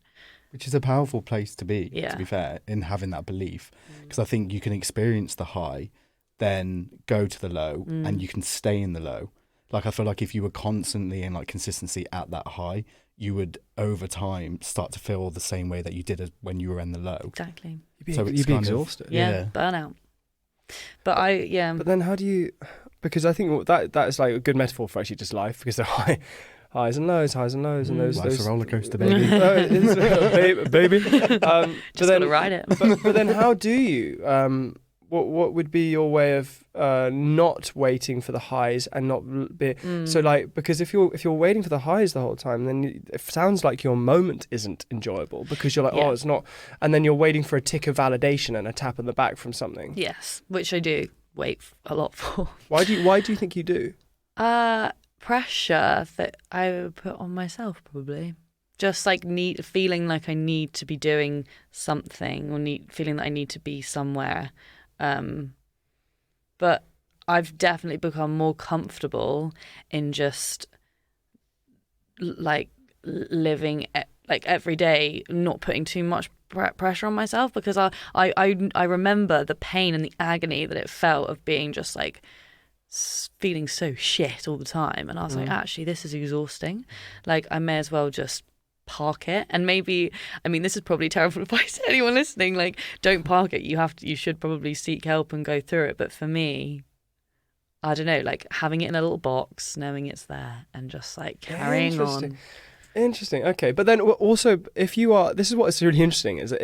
Which is a powerful place to be, to be fair, in having that belief. Because I think you can experience the high, then go to the low, and you can stay in the low. Like, I feel like if you were constantly in like consistency at that high, you would over time start to feel the same way that you did when you were in the low. Exactly. You'd be exhausted. Yeah, burnout. But But then how do you... Because I think that is like a good metaphor for actually just life, because they're highs and lows, and those... Life's a roller coaster, baby. baby. Just got to ride it. But then how do you... What would be your way of not waiting for the highs and not be so like, because if you're waiting for the highs the whole time, then it sounds like your moment isn't enjoyable, because you're like, oh, it's not, and then you're waiting for a tick of validation and a tap on the back from something. Yes, which I do wait a lot for. Why do you think you do? Pressure that I would put on myself, probably. Just like feeling like I need to be doing something, or feeling that I need to be somewhere. But I've definitely become more comfortable in just like living like every day, not putting too much pressure on myself, because I remember the pain and the agony that it felt of being just like feeling so shit all the time, and I was like, actually, this is exhausting. Like, I may as well just park it. And maybe, I mean, this is probably terrible advice to anyone listening, like, don't park it. You should probably seek help and go through it. But for me, I don't know, like having it in a little box, knowing it's there, and just like carrying on. Interesting. Okay. But then also, this is what is really interesting, is that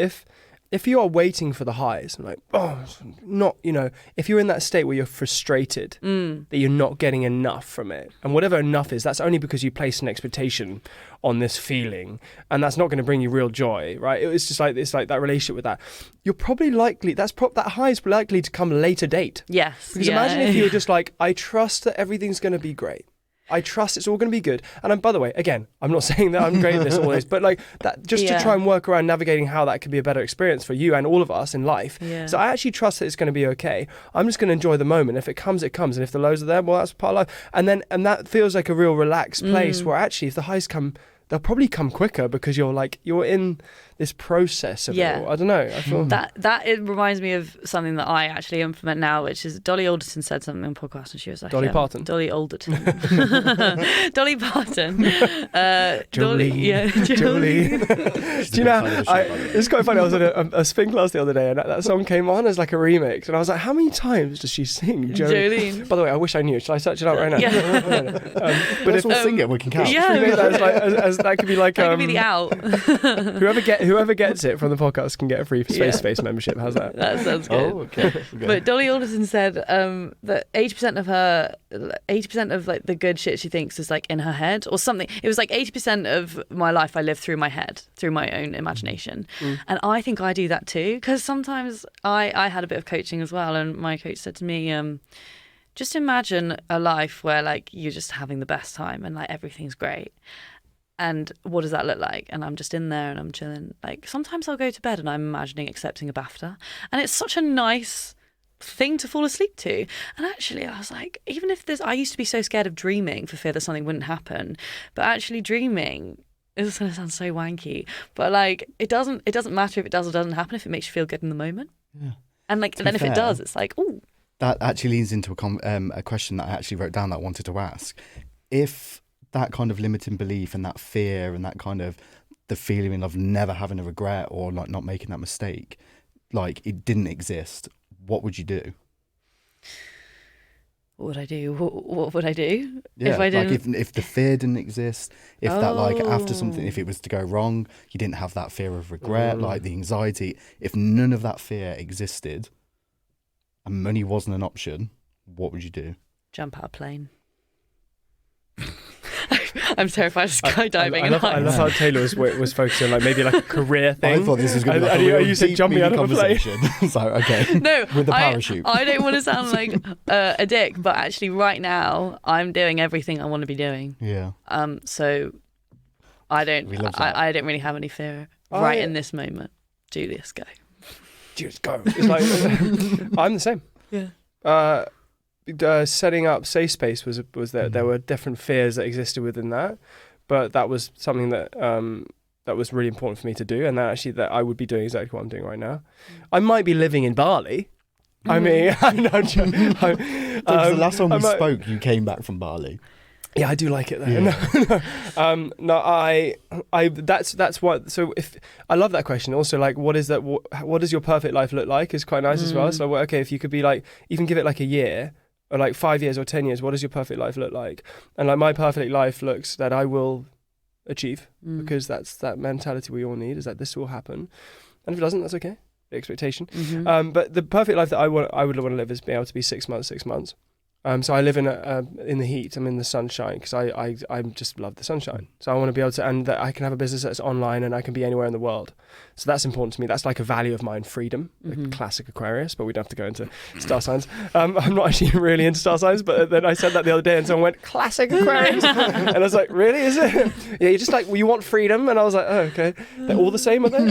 if you are waiting for the highs, like, if you're in that state where you're frustrated that you're not getting enough from it, and whatever enough is, that's only because you place an expectation on this feeling, and that's not going to bring you real joy, right? It's just like, it's like that relationship with that. You're probably likely, that high is likely to come later date. Yes. Because imagine if you were just like, I trust that everything's going to be great. I trust it's all going to be good. And by the way, again, I'm not saying that I'm great at this always, but like that, just to try and work around navigating how that could be a better experience for you and all of us in life. Yeah. So I actually trust that it's going to be okay. I'm just going to enjoy the moment. If it comes, it comes. And if the lows are there, well, that's part of life. And that feels like a real relaxed place where actually if the highs come, they'll probably come quicker because you're in this process of it all. I don't know. I feel that it reminds me of something that I actually implement now, which is Dolly Alderton said something on the podcast and she was like, Dolly Parton. Dolly Alderton. Dolly Parton. Julie. Julie. Do you know, it's quite funny. I was in a spin class the other day and that song came on as like a remix and I was like, how many times does she sing Jolene? By the way, I wish I knew. Shall I search it out right now? Yeah. But if we'll sing it, we can count. Yeah. Should we make that as that could be like that could be the out. Whoever gets it from the podcast can get a free Space membership. How's that? That sounds good. Oh, okay. But Dolly Alderton said that 80% of like the good shit she thinks is like in her head or something. It was like 80% of my life I live through my head, through my own imagination. And I think I do that too, because sometimes I had a bit of coaching as well, and my coach said to me, just imagine a life where like you're just having the best time and like everything's great. And what does that look like? And I'm just in there and I'm chilling. Like sometimes I'll go to bed and I'm imagining accepting a BAFTA. And it's such a nice thing to fall asleep to. And actually I was like, even if I used to be so scared of dreaming for fear that something wouldn't happen. But actually dreaming, this is going to sound so wanky, but like it doesn't matter if it does or doesn't happen if it makes you feel good in the moment. Yeah. And like, then if it does, it's like, ooh. That actually leads into a question that I actually wrote down that I wanted to ask. If that kind of limiting belief and that fear and that kind of the feeling of never having a regret or like not making that mistake, like it didn't exist, what would you do? What would I do? What would I do? Yeah, if I didn't... like if the fear didn't exist, if that like after something, if it was to go wrong, you didn't have that fear of regret, like the anxiety, if none of that fear existed and money wasn't an option, what would you do? Jump out of a plane. I'm terrified of skydiving. I love how Taylor was focusing on like maybe like a career thing. I thought this was going to be like a real said deep jumping out of a plane. So okay, no, with the parachute. I don't want to sound like a dick, but actually right now I'm doing everything I want to be doing. Yeah. So I don't really have any fear right in this moment. Julius, go. Julius, go. It's like I'm the same. Yeah. Setting up safe space was that there were different fears that existed within that, but that was something that that was really important for me to do, and that I would be doing exactly what I'm doing right now. I might be living in Bali. I mean, the last time we spoke, you came back from Bali. Yeah, I do like it there. Yeah. That's what. So if I love that question. Also, like, what is that? What does your perfect life look like? Is quite nice as well. So, okay, if you could be like, even give it like a year, or like 5 years or 10 years, what does your perfect life look like? And like my perfect life looks that I will achieve, because that's that mentality we all need, is that this will happen. And if it doesn't, that's okay. The expectation. But the perfect life that I would want to live is being able to be 6 months. So I live in the heat. I'm in the sunshine because I just love the sunshine. So I want to be able to, and that I can have a business that's online and I can be anywhere in the world. So that's important to me. That's like a value of mine, freedom, like classic Aquarius, but we don't have to go into star signs. I'm not actually really into star signs, but then I said that the other day and someone went, classic Aquarius. And I was like, really, is it? Yeah, you're just like, well, you want freedom? And I was like, oh, okay. They're all the same, are they?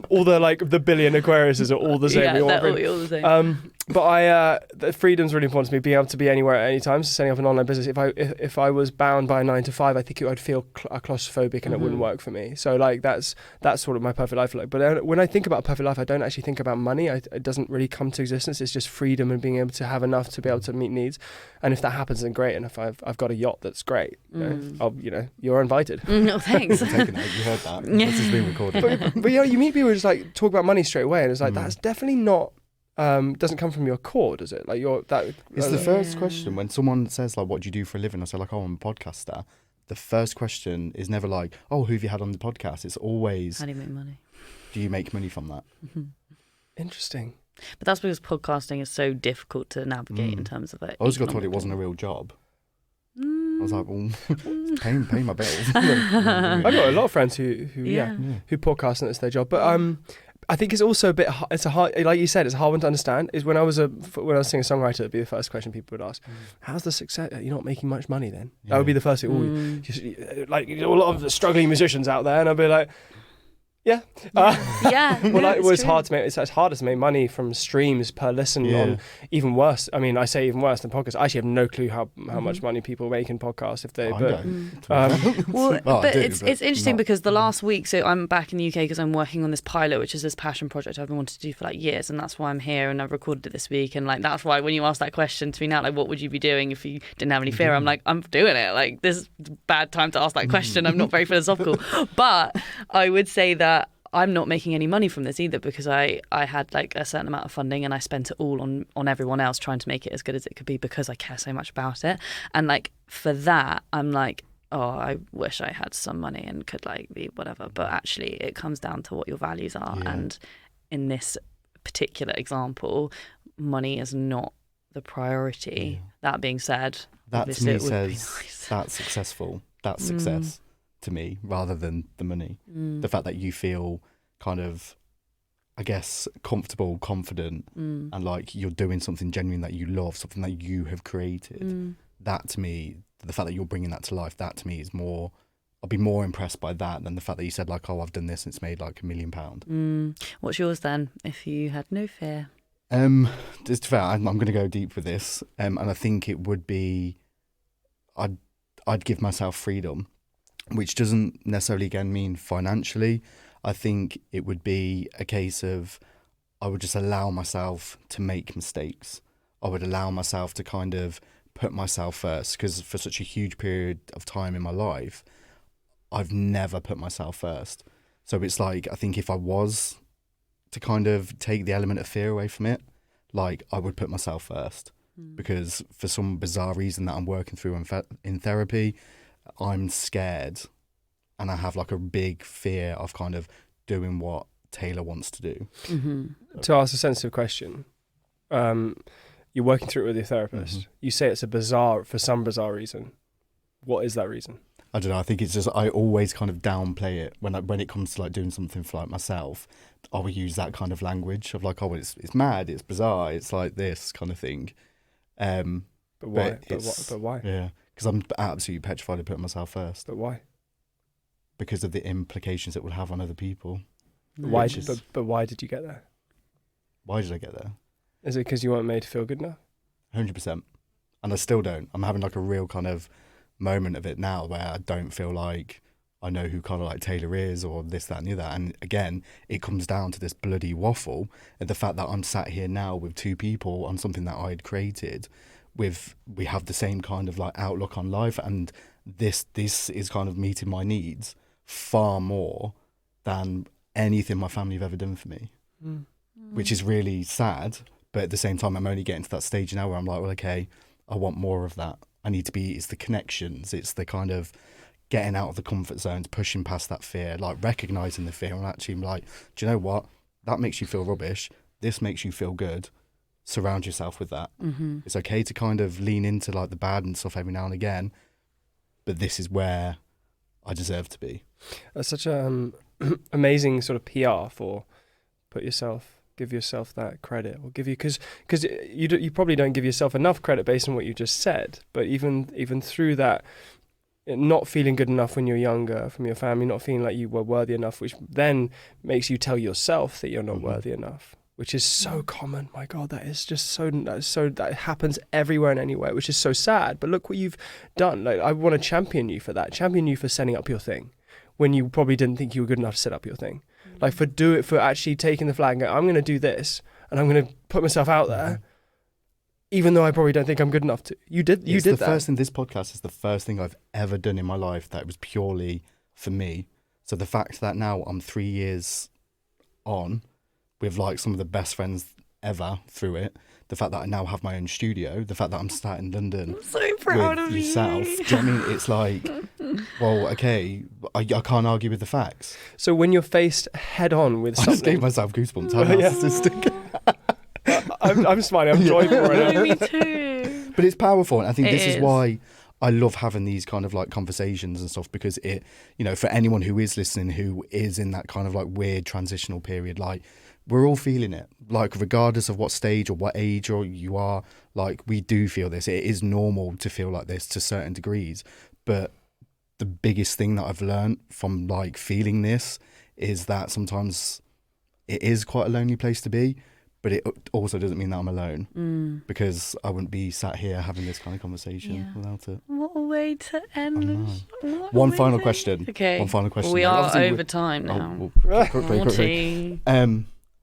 All the like the billion Aquariuses are all the same. Yeah, they're all the same. But the freedom's really important to me, being able to be anywhere at any time. So setting up an online business, if I was bound by a 9 to 5, I think I'd feel claustrophobic and it wouldn't work for me. So like that's sort of my perfect life. But when I think about perfect life, I don't actually think about money. It doesn't really come to existence. It's just freedom and being able to have enough to be able to meet needs. And if that happens, then great. And if I've got a yacht, that's great. You're invited. No, thanks. You heard that. This is being recorded. But you meet people who just like talk about money straight away, and it's like that's definitely not. Doesn't come from your core, does it? Like it's the first question when someone says like, "What do you do for a living?" I say like, "Oh, I'm a podcaster." The first question is never like, "Oh, who have you had on the podcast?" It's always, how do you make money? Do you make money from that? Interesting. But that's because podcasting is so difficult to navigate in terms of it. I was told it wasn't a real job. I was like, well, pay my bills. I've got a lot of friends who podcast and it's their job. But I think it's also a bit. It's a hard, like you said, it's a hard one to understand. Is when I was a singer-songwriter, it'd be the first question people would ask: "How's the success? You're not making much money then?" That would be the first thing. Like a lot of the struggling musicians out there, and I'd be like, "Yeah, yeah." Well, it was hard to make. It's harder to make money from streams per listen. On even worse. I mean, I say even worse than podcasts. I actually have no clue how much money people make in podcasts if they. But it's interesting because the last week, so I'm back in the UK because I'm working on this pilot, which is this passion project I've been wanting to do for like years, and that's why I'm here and I've recorded it this week. And like that's why when you ask that question to me now, like what would you be doing if you didn't have any fear? I'm like, I'm doing it. Like this is a bad time to ask that question. I'm not very philosophical, but I would say that I'm not making any money from this either because I had like a certain amount of funding and I spent it all on everyone else trying to make it as good as it could be because I care so much about it. And like for that, I'm like, oh, I wish I had some money and could like be whatever. But actually it comes down to what your values are. Yeah. And in this particular example, money is not the priority. Yeah. That being said, that to me says nice. That's successful. That's success. To me, rather than the money. The fact that you feel kind of, I guess, comfortable, confident, and like you're doing something genuine that you love, something that you have created. That to me, the fact that you're bringing that to life, that to me is more, I'll be more impressed by that than the fact that you said like, oh, I've done this and it's made like £1 million. What's yours then, if you had no fear? Just fair, I'm going to go deep with this, and I think it would be, I'd give myself freedom. Which doesn't necessarily, again, mean financially. I think it would be a case of I would just allow myself to make mistakes. I would allow myself to kind of put myself first because for such a huge period of time in my life, I've never put myself first. So it's like, I think if I was to kind of take the element of fear away from it, like I would put myself first because for some bizarre reason that I'm working through in therapy, I'm scared and I have like a big fear of kind of doing what Taylor wants to do. To ask a sensitive question, you're working through it with your therapist. You say it's for some bizarre reason. What is that reason? I don't know. I think it's just, I always kind of downplay it when it comes to like doing something for like myself. I will use that kind of language of like, oh, it's mad, it's bizarre, it's like this kind of thing. But why? But why? Yeah. Because I'm absolutely petrified of putting myself first. But why? Because of the implications it will have on other people. Why? But why did you get there? Why did I get there? Is it because you weren't made to feel good enough? 100%. And I still don't. I'm having like a real kind of moment of it now where I don't feel like I know who kind of like Taylor is or this, that and the other. And again, it comes down to this bloody waffle and the fact that I'm sat here now with two people on something that I'd created. We have the same kind of like outlook on life, and this is kind of meeting my needs far more than anything my family have ever done for me, which is really sad. But at the same time, I'm only getting to that stage now where I'm like, well, okay, I want more of that. It's the connections, it's the kind of getting out of the comfort zones, pushing past that fear, like recognizing the fear and actually like, do you know what? That makes you feel rubbish. This makes you feel good. Surround yourself with that. It's okay to kind of lean into like the bad and stuff every now and again, but this is where I deserve to be. That's such a amazing sort of PR for give yourself that credit, or give you because you probably don't give yourself enough credit based on what you just said. But even through that, not feeling good enough when you're younger from your family, not feeling like you were worthy enough, which then makes you tell yourself that you're not worthy enough. Which is so common. My God, that happens everywhere and anywhere, which is so sad. But look what you've done. Like, I want to champion you for that. Champion you for setting up your thing when you probably didn't think you were good enough to set up your thing. Like for actually taking the flag and going, I'm going to do this and I'm going to put myself out there, even though I probably don't think I'm good enough to. You did that. First thing, this podcast is the first thing I've ever done in my life that was purely for me. So the fact that now I'm 3 years on, with like some of the best friends ever through it, the fact that I now have my own studio, the fact that I'm sat in London, I'm so proud with of yourself. you. Do you know what I mean? It's like, well, okay, I can't argue with the facts. So when you're faced head on with something, I just gave myself goosebumps. How narcissistic. I'm smiling. I'm joyful right now. Me too. But it's powerful, and I think this is why I love having these kind of like conversations and stuff, because it, for anyone who is listening, who is in that kind of like weird transitional period, like we're all feeling it, like regardless of what stage or what age or you are, like we do feel this. It is normal to feel like this to certain degrees. But the biggest thing that I've learned from like feeling this is that sometimes it is quite a lonely place to be. But it also doesn't mean that I'm alone, because I wouldn't be sat here having this kind of conversation without it. What a way to end. One final question. Okay. One final question. We are Obviously, over time now. Quickly.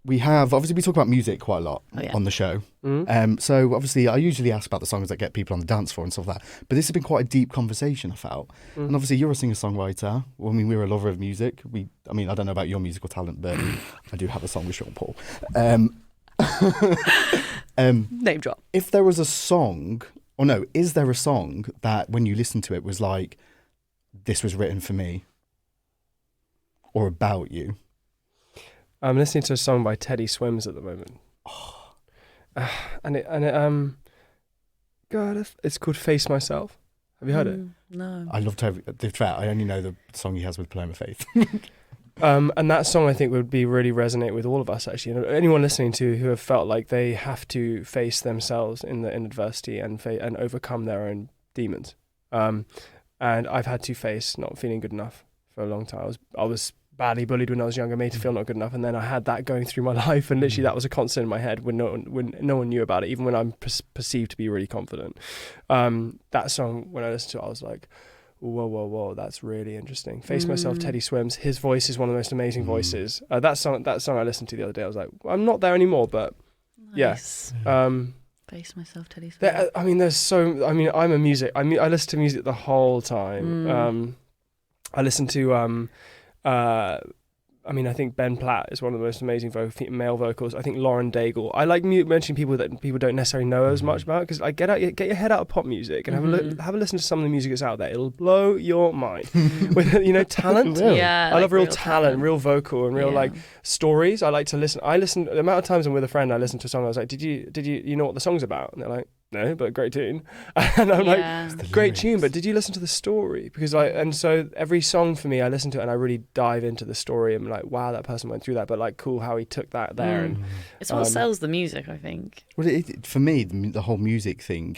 We have, obviously, we talk about music quite a lot on the show. So, obviously, I usually ask about the songs that get people on the dance floor and stuff like that. But this has been quite a deep conversation, I felt. And obviously, you're a singer-songwriter. Well, I mean, we're a lover of music. I don't know about your musical talent, but I do have a song with Sean Paul. Name drop. If there was a song, or no, is there a song that when you listen to it was like, this was written for me or about you? I'm listening to a song by Teddy Swims at the moment. It's called Face Myself. Have you heard it? No. I love Teddy. I only know the song he has with Paloma Faith. And that song I think would be really resonate with all of us actually. Anyone listening to who have felt like they have to face themselves in adversity and overcome their own demons. And I've had to face not feeling good enough for a long time. I was badly bullied when I was younger, made to feel not good enough, and then I had that going through my life, and literally that was a constant in my head when no one knew about it, even when I'm perceived to be really confident. That song, when I listened to it, I was like, whoa, that's really interesting. Face Myself, Teddy Swims. His voice is one of the most amazing voices. That song I listened to the other day, I was like, I'm not there anymore, but nice. Face Myself, Teddy Swims. I'm a music. I listen to music the whole time. I listen to I think Ben Platt is one of the most amazing male vocals. I think Lauren Daigle. I like mentioning people that people don't necessarily know as much about, because like get your head out of pop music and have a listen to some of the music that's out there. It'll blow your mind. With talent. Yeah, I love real talent, real vocal, and real like stories. I like to listen. The amount of times I'm with a friend, I listen to a song. I was like, did you know what the song's about? And they're like, no, but great tune. And I'm like, great tune, but did you listen to the story? Because so every song for me, I listen to it and I really dive into the story and like, wow, that person went through that, but like, cool how he took that there. And it's what sells the music, I think. Well, for me, the whole music thing,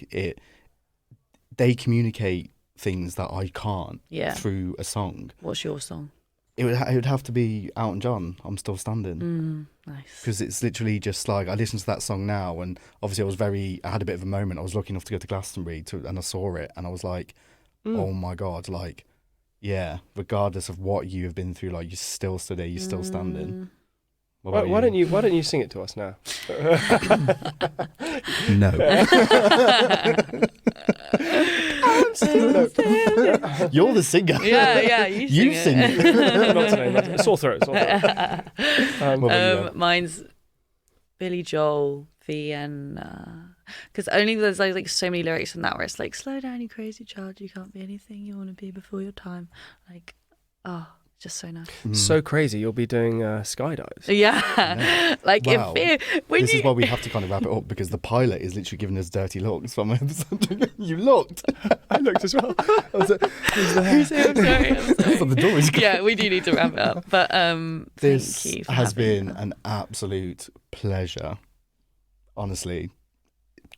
they communicate things that I can't through a song. What's your song? It would have to be Elton John, I'm Still Standing. Nice. Because it's literally just like, I listen to that song now, and obviously I had a bit of a moment. I was lucky enough to go to Glastonbury and I saw it, and I was like, oh my God, like, yeah, regardless of what you have been through, like, you still stood there, you're still standing. Why don't you sing it to us now? No. You're the singer. Yeah, you sing it. Not today, sore throat. Mine's Billy Joel, Vienna. Because only there's like so many lyrics in that where it's like, slow down, you crazy child, you can't be anything you want to be before your time. Like, just so nice. So crazy, you'll be doing skydives. Yeah. Like, wow. This is why we have to kind of wrap it up, because the pilot is literally giving us dirty looks from episode. You looked. I looked as well. I'm sorry. The door is gone. Yeah, we do need to wrap it up. But this thank you for has been an absolute pleasure. Honestly,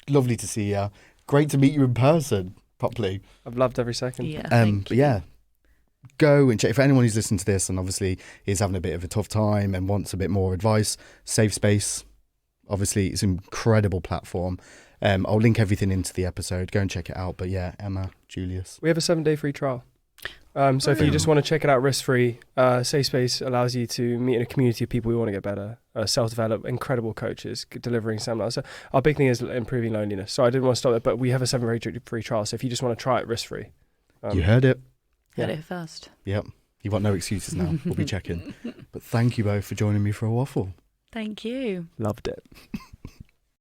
lovely to see you. Great to meet you in person properly. I've loved every second. Yeah. But yeah, go and check. For anyone who's listening to this and obviously is having a bit of a tough time and wants a bit more advice, Safe Space, obviously it's an incredible platform. I'll link everything into the episode. Go and check it out. But yeah, Emma, Julius, we have a 7-day free trial. So if you just want to check it out risk-free, Safe Space allows you to meet in a community of people who want to get better, self-develop, incredible coaches delivering seminars. So our big thing is improving loneliness. So I didn't want to stop there, but we have a 7-day free trial. So if you just want to try it risk-free. You heard it. Heard it first. Yep. You've got no excuses now. We'll be checking. But thank you both for joining me for a waffle. Thank you. Loved it.